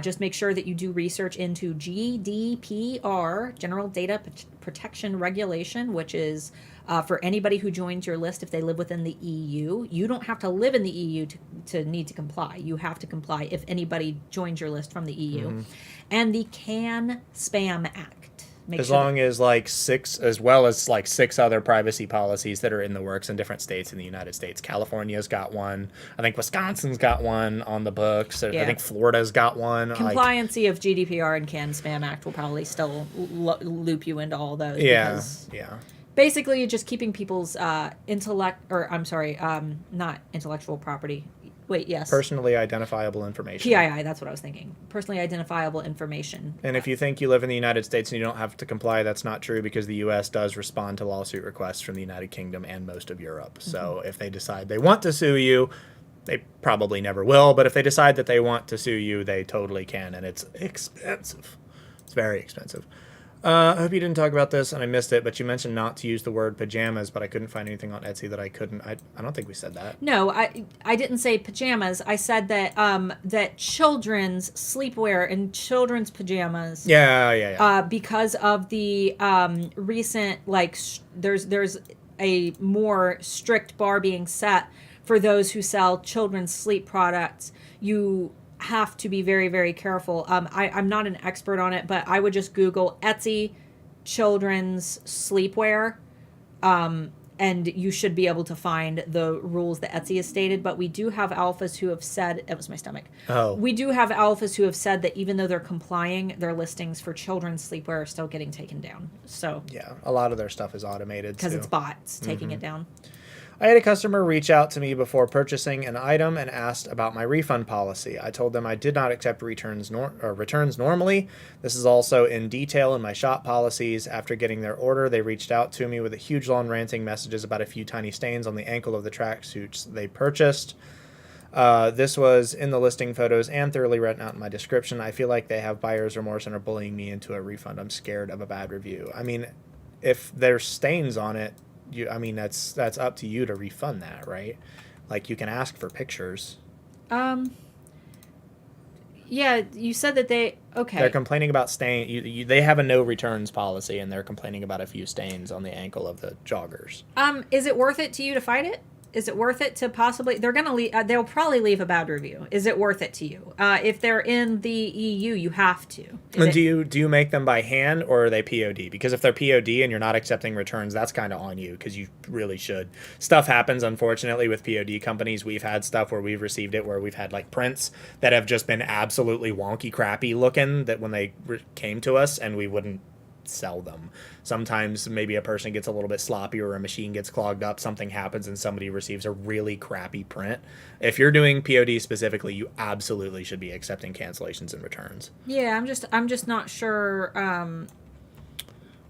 [SPEAKER 1] Just make sure that you do research into GDPR, General Data Protection Regulation, which is for anybody who joins your list if they live within the EU. You don't have to live in the EU to need to comply. You have to comply if anybody joins your list from the EU. And the Can Spam Act.
[SPEAKER 2] As long as six other privacy policies that are in the works in different states in the United States. California's got one. I think Wisconsin's got one on the books. I think Florida's got one.
[SPEAKER 1] Compliancy of GDPR and Can Spam Act will probably still loop you into all those.
[SPEAKER 2] Yeah.
[SPEAKER 1] Basically, you're just keeping people's not intellectual property. Wait, yes.
[SPEAKER 2] Personally identifiable information.
[SPEAKER 1] PII, that's what I was thinking. Personally identifiable information.
[SPEAKER 2] And if you think you live in the United States and you don't have to comply, that's not true because the U.S. does respond to lawsuit requests from the United Kingdom and most of Europe. So if they decide they want to sue you, they probably never will. But if they decide that they want to sue you, they totally can. And it's expensive. It's very expensive. I hope you didn't talk about this and I missed it, but you mentioned not to use the word pajamas, but I couldn't find anything on Etsy that I couldn't. I don't think we said that.
[SPEAKER 1] No, I didn't say pajamas. I said that that children's sleepwear and children's pajamas.
[SPEAKER 2] Yeah.
[SPEAKER 1] Because of the recent there's a more strict bar being set for those who sell children's sleep products. You have to be very, very careful. I'm not an expert on it, but I would just Google Etsy children's sleepwear, and you should be able to find the rules that Etsy has stated. But we do have alphas who have said, it was my stomach.
[SPEAKER 2] Oh.
[SPEAKER 1] We do have alphas who have said that even though they're complying, their listings for children's sleepwear are still getting taken down. So
[SPEAKER 2] yeah, a lot of their stuff is automated
[SPEAKER 1] because it's bots taking it down.
[SPEAKER 2] I had a customer reach out to me before purchasing an item and asked about my refund policy. I told them I did not accept returns normally. This is also in detail in my shop policies. After getting their order, they reached out to me with a huge long ranting messages about a few tiny stains on the ankle of the tracksuits they purchased. This was in the listing photos and thoroughly written out in my description. I feel like they have buyer's remorse and are bullying me into a refund. I'm scared of a bad review. I mean, if there's stains on it, that's up to you to refund that, right? Like, you can ask for pictures.
[SPEAKER 1] Yeah, you said that
[SPEAKER 2] they're complaining about stain. They have a no returns policy, and they're complaining about a few stains on the ankle of the joggers.
[SPEAKER 1] Is it worth it to you to fight it? Is it worth it to possibly? They'll probably leave a bad review. Is it worth it to you? If they're in the EU, you have to.
[SPEAKER 2] Do you make them by hand or are they POD? Because if they're POD and you're not accepting returns, that's kind of on you because you really should. Stuff happens, unfortunately, with POD companies. We've had stuff where we've received it where we've had prints that have just been absolutely wonky, crappy looking that when they came to us and we wouldn't sell them. Sometimes maybe a person gets a little bit sloppy or a machine gets clogged up, something happens and somebody receives a really crappy print. If you're doing POD specifically, you absolutely should be accepting cancellations and returns.
[SPEAKER 1] Yeah, I'm just not sure.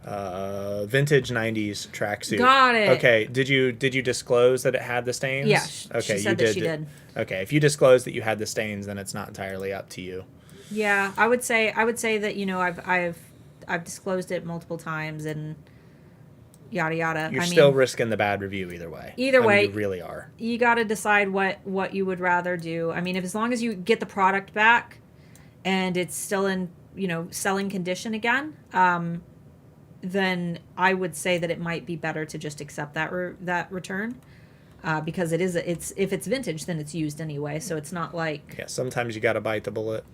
[SPEAKER 2] Vintage 90s tracksuit.
[SPEAKER 1] Got it.
[SPEAKER 2] Okay, did you disclose that it had the stains?
[SPEAKER 1] Yeah,
[SPEAKER 2] okay,
[SPEAKER 1] she said that she did.
[SPEAKER 2] Okay, if you disclose that you had the stains, then it's not entirely up to you.
[SPEAKER 1] Yeah, I would say that I've disclosed it multiple times and yada yada.
[SPEAKER 2] You're still risking the bad review either way.
[SPEAKER 1] Either way,
[SPEAKER 2] you really are.
[SPEAKER 1] You got to decide what you would rather do. I mean, if as long as you get the product back and it's still in selling condition again, then I would say that it might be better to just accept that return. Because if it's vintage, then it's used anyway, so it's not like...
[SPEAKER 2] Yeah, sometimes you got to bite the bullet.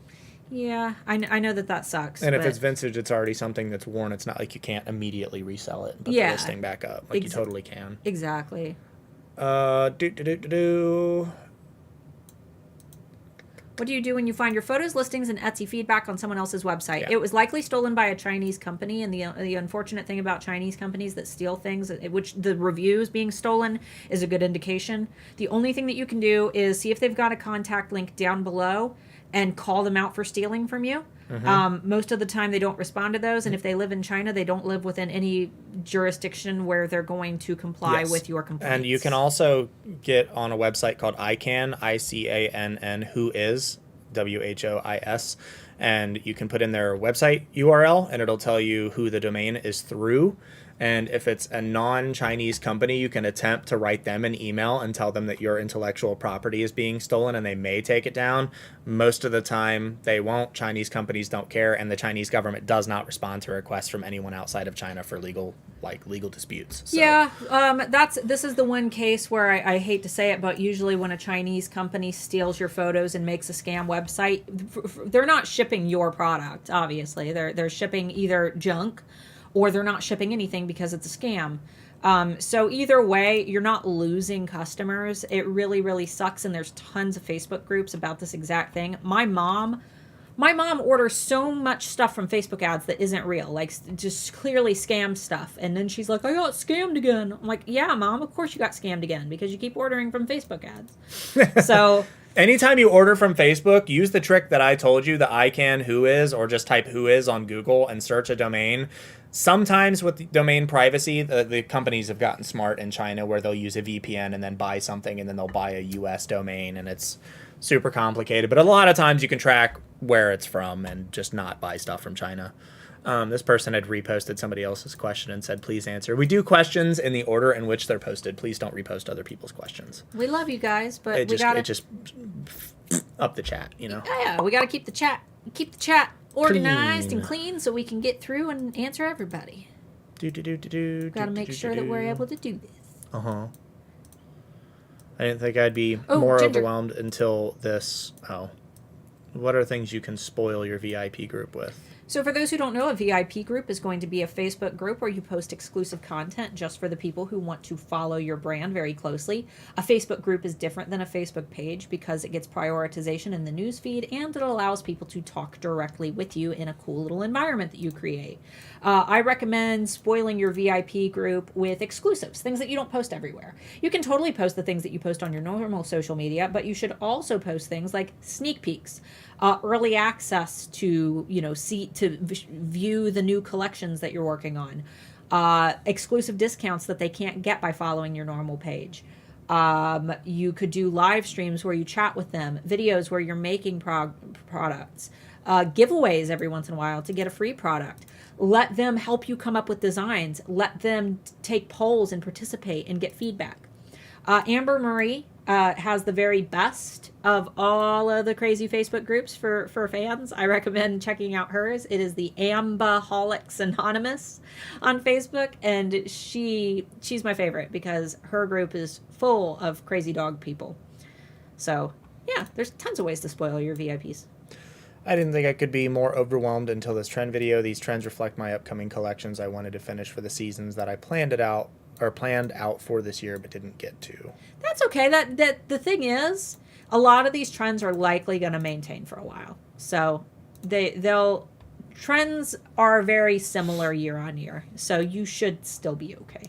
[SPEAKER 1] Yeah, I know that sucks.
[SPEAKER 2] And if
[SPEAKER 1] but
[SPEAKER 2] it's vintage, it's already something that's worn. It's not like you can't immediately resell it and put the
[SPEAKER 1] Yeah.
[SPEAKER 2] listing back up. Like you totally can.
[SPEAKER 1] Exactly. What do you do when you find your photos, listings, and Etsy feedback on someone else's website?
[SPEAKER 2] Yeah.
[SPEAKER 1] It was likely stolen by a Chinese company, and the unfortunate thing about Chinese companies that steal things, which the reviews being stolen is a good indication. The only thing that you can do is see if they've got a contact link down below and call them out for stealing from you. Most of the time they don't respond to those, and if they live in China, they don't live within any jurisdiction where they're going to comply with your complaints.
[SPEAKER 2] And you can also get on a website called ICANN, ICANN, who is, WHOIS, and you can put in their website URL and it'll tell you who the domain is through. And if it's a non-Chinese company, you can attempt to write them an email and tell them that your intellectual property is being stolen, and they may take it down. Most of the time, they won't. Chinese companies don't care, and the Chinese government does not respond to requests from anyone outside of China for legal disputes. So.
[SPEAKER 1] Yeah, this is the one case where I hate to say it, but usually when a Chinese company steals your photos and makes a scam website, they're not shipping your product. Obviously, they're shipping either junk, or they're not shipping anything because it's a scam. So either way, you're not losing customers. It really, really sucks, and there's tons of Facebook groups about this exact thing. My mom orders so much stuff from Facebook ads that isn't real, like just clearly scam stuff. And then she's like, I got scammed again. I'm like, yeah, Mom, of course you got scammed again because you keep ordering from Facebook ads. So...
[SPEAKER 2] Anytime you order from Facebook, use the trick that I told you, the ICANN who is, or just type who is on Google and search a domain. Sometimes with domain privacy, the companies have gotten smart in China where they'll use a VPN and then buy something, and then they'll buy a US domain, and it's super complicated. But a lot of times you can track where it's from and just not buy stuff from China. This person had reposted somebody else's question and said, please answer. We do questions in the order in which they're posted. Please don't repost other people's questions.
[SPEAKER 1] We love you guys, but
[SPEAKER 2] it just up the chat, you know?
[SPEAKER 1] Yeah, we got to keep the chat organized and clean so we can get through and answer everybody. Got to make sure that we're able to do this.
[SPEAKER 2] Uh-huh. I didn't think I'd be more overwhelmed until this. Oh. What are things you can spoil your VIP group with?
[SPEAKER 1] So for those who don't know, a VIP group is going to be a Facebook group where you post exclusive content just for the people who want to follow your brand very closely. A Facebook group is different than a Facebook page because it gets prioritization in the newsfeed, and it allows people to talk directly with you in a cool little environment that you create. I recommend spoiling your VIP group with exclusives, things that you don't post everywhere. You can totally post the things that you post on your normal social media, but you should also post things like sneak peeks, early access to, view the new collections that you're working on, exclusive discounts that they can't get by following your normal page. You could do live streams where you chat with them, videos where you're making products, giveaways every once in a while to get a free product. Let them help you come up with designs. Let them take polls and participate and get feedback. Amber Marie has the very best of all of the crazy Facebook groups for fans. I recommend checking out hers. It is the Ambaholics Anonymous on Facebook, and she's my favorite because her group is full of crazy dog people. So, yeah, there's tons of ways to spoil your VIPs.
[SPEAKER 2] I didn't think I could be more overwhelmed until this trend video. These trends reflect my upcoming collections I wanted to finish for the seasons that I planned out for this year but didn't get to.
[SPEAKER 1] That's okay. That the thing is, a lot of these trends are likely going to maintain for a while. So trends are very similar year on year. So you should still be okay.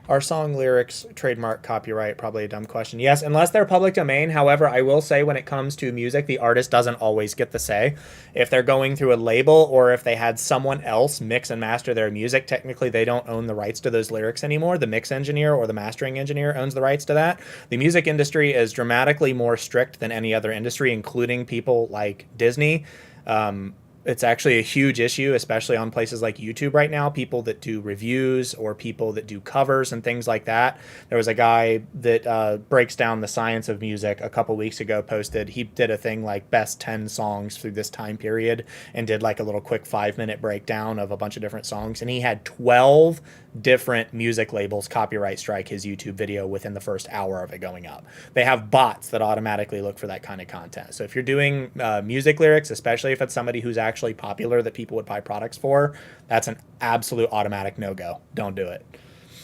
[SPEAKER 2] Are song lyrics trademark, copyright? Probably a dumb question. Yes, unless they're public domain. However, I will say when it comes to music, the artist doesn't always get the say. If they're going through a label or if they had someone else mix and master their music, technically they don't own the rights to those lyrics anymore. The mix engineer or the mastering engineer owns the rights to that. The music industry is dramatically more strict than any other industry, including people like Disney. it's actually a huge issue, especially on places like YouTube right now. People that do reviews or people that do covers and things like that. There was a guy that breaks down the science of music a couple weeks ago posted. He did a thing like best 10 songs through this time period and did like a little quick 5-minute breakdown of a bunch of different songs. And he had 12 different music labels copyright strike his YouTube video within the first hour of it going up. They have bots that automatically look for that kind of content. So if you're doing music lyrics, especially if it's somebody who's actually popular that people would buy products for, that's an absolute automatic no-go. Don't do it.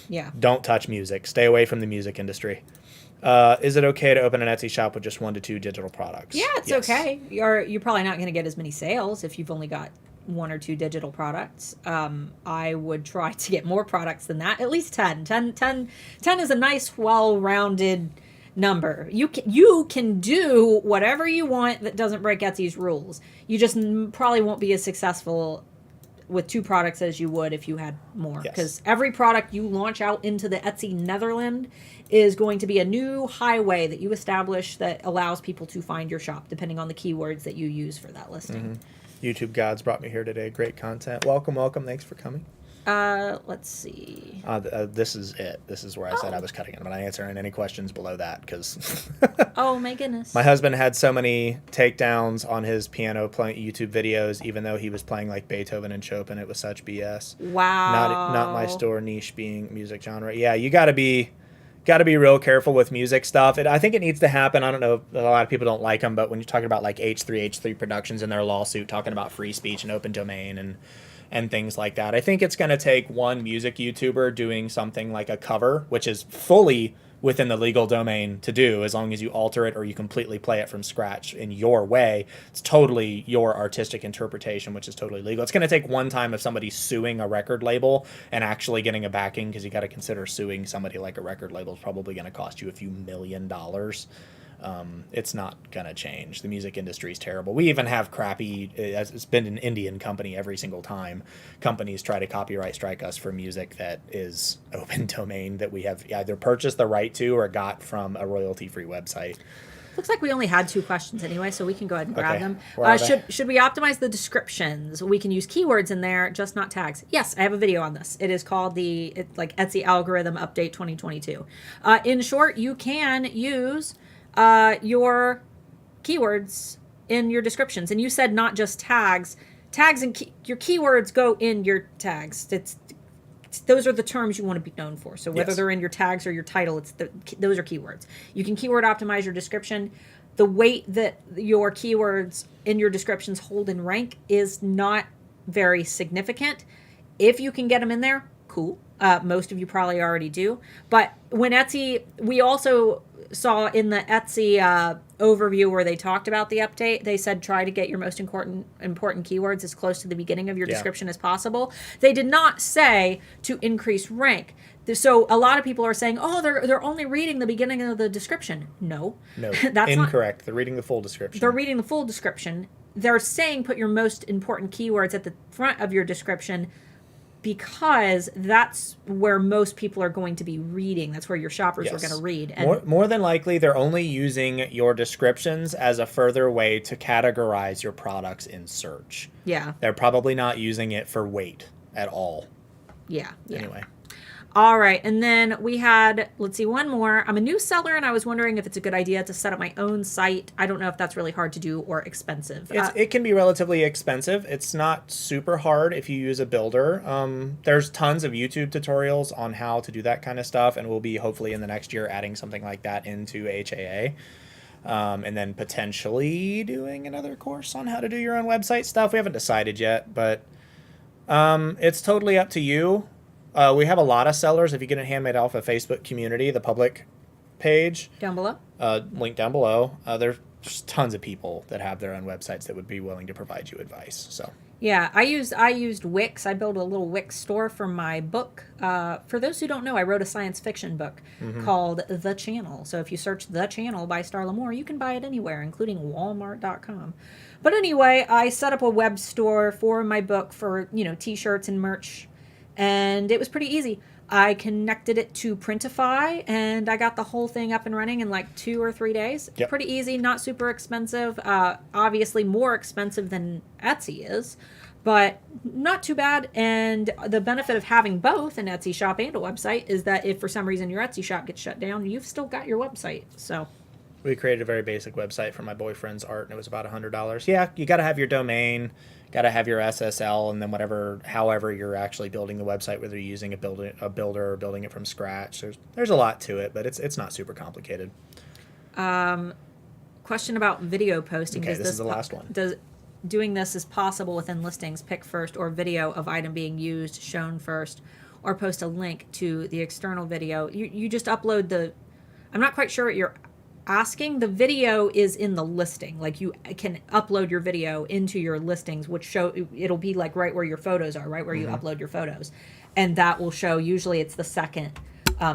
[SPEAKER 1] Yeah.
[SPEAKER 2] Don't touch music. Stay away from the music industry. Is it okay to open an Etsy shop with just 1 to 2 digital products?
[SPEAKER 1] Yeah, it's okay. You're probably not going to get as many sales if you've only got 1 or 2 digital products. I would try to get more products than that. At least 10. 10 is a nice, well-rounded number. You can do whatever you want that doesn't break Etsy's rules. You just probably won't be as successful with 2 products as you would if you had more. Because every product you launch out into the Etsy Netherland is going to be a new highway that you establish that allows people to find your shop, depending on the keywords that you use for that listing.
[SPEAKER 2] Mm-hmm. YouTube gods brought me here today. Great content. Welcome. Thanks for coming.
[SPEAKER 1] Let's see.
[SPEAKER 2] This is it. This is where I said I was cutting it. I'm not answering any questions below that because...
[SPEAKER 1] Oh, my goodness.
[SPEAKER 2] My husband had so many takedowns on his piano playing YouTube videos, even though he was playing like Beethoven and Chopin. It was such BS.
[SPEAKER 1] Wow.
[SPEAKER 2] Not my store, niche being music genre. Yeah, you got to be real careful with music stuff. I think it needs to happen. I don't know. A lot of people don't like them, but when you're talking about like H3 Productions and their lawsuit talking about free speech and open domain and things like that, I think it's going to take one music YouTuber doing something like a cover, which is fully within the legal domain to do, as long as you alter it or you completely play it from scratch in your way. It's totally your artistic interpretation, which is totally legal. It's going to take one time of somebody suing a record label and actually getting a backing, because you got to consider suing somebody like a record label is probably going to cost you a few $1 million. It's not going to change. The music industry is terrible. We even have crappy, it's been an Indian company every single time. Companies try to copyright strike us for music that is open domain that we have either purchased the right to or got from a royalty-free website.
[SPEAKER 1] Looks like we only had 2 questions anyway, so we can go ahead and grab them. Should we optimize the descriptions? We can use keywords in there, just not tags. Yes, I have a video on this. It is called Etsy Algorithm Update 2022. In short, you can use your keywords in your descriptions, and you said not just tags and your keywords go in your tags. Those are the terms you want to be known for. So whether they're in your tags or your title, those are keywords. You can keyword optimize your description. The weight that your keywords in your descriptions hold in rank is not very significant. If you can get them in there, cool. Most of you probably already do. But when Etsy, we also saw in the Etsy overview where they talked about the update, they said try to get your most important keywords as close to the beginning of your description as possible. They did not say to increase rank. So a lot of people are saying, oh, they're only reading the beginning of the description. No,
[SPEAKER 2] that's incorrect. They're reading the full description.
[SPEAKER 1] They're reading the full description. They're saying put your most important keywords at the front of your description, because that's where most people are going to be reading. That's where your shoppers are going to read. And
[SPEAKER 2] more than likely, they're only using your descriptions as a further way to categorize your products in search.
[SPEAKER 1] Yeah.
[SPEAKER 2] They're probably not using it for weight at all.
[SPEAKER 1] Yeah.
[SPEAKER 2] Anyway.
[SPEAKER 1] All right. And then we had, let's see, one more. I'm a new seller, and I was wondering if it's a good idea to set up my own site. I don't know if that's really hard to do or expensive.
[SPEAKER 2] It can be relatively expensive. It's not super hard if you use a builder. There's tons of YouTube tutorials on how to do that kind of stuff, and we'll be hopefully in the next year adding something like that into HAA. And then potentially doing another course on how to do your own website stuff. We haven't decided yet, but it's totally up to you. We have a lot of sellers. If you get a Handmade Alpha Facebook community, the public page.
[SPEAKER 1] Down below?
[SPEAKER 2] Link down below. There's tons of people that have their own websites that would be willing to provide you advice. So.
[SPEAKER 1] Yeah, I used Wix. I built a little Wix store for my book. For those who don't know, I wrote a science fiction book called The Channel. So if you search The Channel by Starla Moore, you can buy it anywhere, including Walmart.com. But anyway, I set up a web store for my book for, t-shirts and merch. And it was pretty easy. I connected it to Printify, and I got the whole thing up and running in like 2 or 3 days.
[SPEAKER 2] Yep.
[SPEAKER 1] Pretty easy, not super expensive. Obviously more expensive than Etsy is, but not too bad. And the benefit of having both an Etsy shop and a website is that if for some reason your Etsy shop gets shut down, you've still got your website. So
[SPEAKER 2] We created a very basic website for my boyfriend's art, and it was about $100. Yeah, you got to have your domain, got to have your SSL, and then however you're actually building the website, whether you're using a builder or building it from scratch. There's a lot to it, but it's not super complicated.
[SPEAKER 1] Question about video posting.
[SPEAKER 2] Okay, this is the last one.
[SPEAKER 1] Doing this is possible within listings, pick first, or video of item being used, shown first, or post a link to the external video. You just upload the... I'm not quite sure what you're asking. The video is in the listing. Like, you can upload your video into your listings, which it'll be like right where your photos are, right where you upload your photos. And that will show, usually it's the second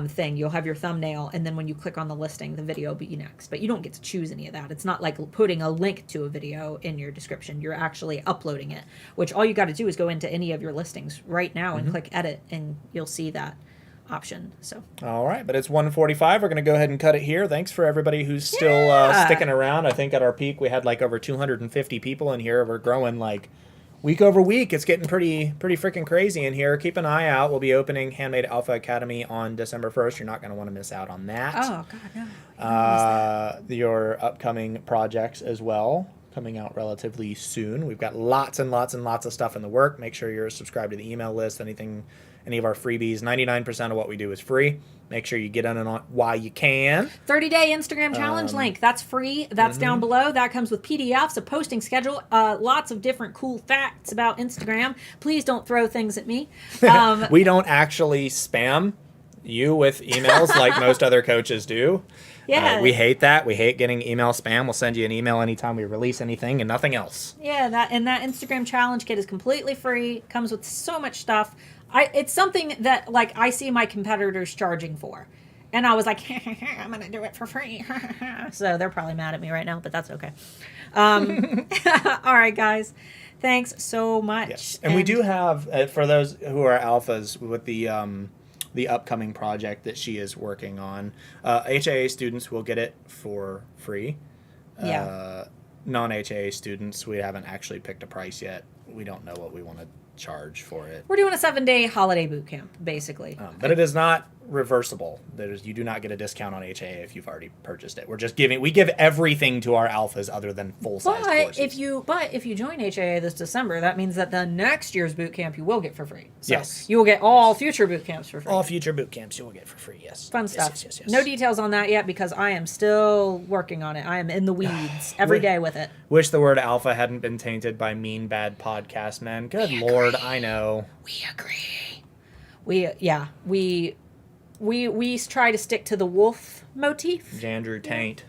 [SPEAKER 1] thing. You'll have your thumbnail, and then when you click on the listing, the video will be next. But you don't get to choose any of that. It's not like putting a link to a video in your description. You're actually uploading it, which all you got to do is go into any of your listings right now and click edit, and you'll see that option. So
[SPEAKER 2] all right, but it's 1:45. We're going to go ahead and cut it here. Thanks for everybody who's still sticking around. I think at our peak we had like over 250 people in here. We're growing like week over week. It's getting pretty freaking crazy in here. Keep an eye out. We'll be opening Handmade Alpha Academy on December 1st. You're not going to want to miss out on that.
[SPEAKER 1] oh god, no.
[SPEAKER 2] Your upcoming projects as well, coming out relatively soon. We've got lots and lots and lots of stuff in the work. Make sure you're subscribed to the email list. Any of our freebies, 99% of what we do is free. Make sure you get in on while you can.
[SPEAKER 1] 30-day Instagram challenge link. That's free. That's down below. That comes with PDFs, a posting schedule, lots of different cool facts about Instagram. Please don't throw things at me.
[SPEAKER 2] We don't actually spam you with emails like most other coaches do.
[SPEAKER 1] Yeah.
[SPEAKER 2] We hate that. We hate getting email spam. We'll send you an email anytime we release anything and nothing else.
[SPEAKER 1] Yeah, that Instagram challenge kit is completely free. Comes with so much stuff. It's something that like I see my competitors charging for. And I was like, I'm going to do it for free. So they're probably mad at me right now, but that's okay. All right, guys. Thanks so much.
[SPEAKER 2] Yes. And we do have, for those who are alphas with the upcoming project that she is working on, HAA students will get it for free.
[SPEAKER 1] Yeah.
[SPEAKER 2] Non-HAA students, we haven't actually picked a price yet. We don't know what we want to charge for it.
[SPEAKER 1] We're doing a 7-day holiday boot camp, basically.
[SPEAKER 2] But it is not reversible. You do not get a discount on HAA if you've already purchased it. We're just we give everything to our alphas other than full-size courses.
[SPEAKER 1] If you join HAA this December, that means that the next year's boot camp you will get for free. So
[SPEAKER 2] yes.
[SPEAKER 1] You will get all future boot camps for free.
[SPEAKER 2] All future boot camps you will get for free, yes.
[SPEAKER 1] Fun stuff.
[SPEAKER 2] Yes.
[SPEAKER 1] No details on that yet because I am still working on it. I am in the weeds every day with it.
[SPEAKER 2] Wish the word alpha hadn't been tainted by mean, bad podcast men. Good Lord, I know.
[SPEAKER 1] We agree. We try to stick to the wolf motif.
[SPEAKER 2] Andrew taint.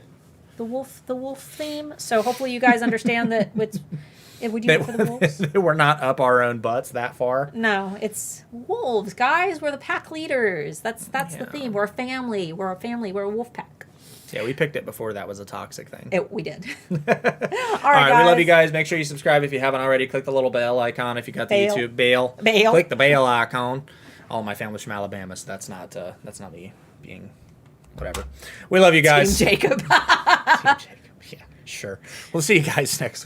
[SPEAKER 1] The wolf theme. So hopefully you guys understand that we do it for the wolves.
[SPEAKER 2] We're not up our own butts that far.
[SPEAKER 1] No, it's wolves, guys. We're the pack leaders. That's the theme. We're a family. We're a wolf pack.
[SPEAKER 2] Yeah, we picked it before that was a toxic thing.
[SPEAKER 1] We did.
[SPEAKER 2] All right,
[SPEAKER 1] guys.
[SPEAKER 2] we love you guys. Make sure you subscribe if you haven't already. Click the little bell icon if you got the YouTube bell. Click the bell icon. All my family's from Alabama, so that's not me being whatever. We love you guys.
[SPEAKER 1] Team Jacob.
[SPEAKER 2] Team Jacob. Yeah, sure. We'll see you guys next week.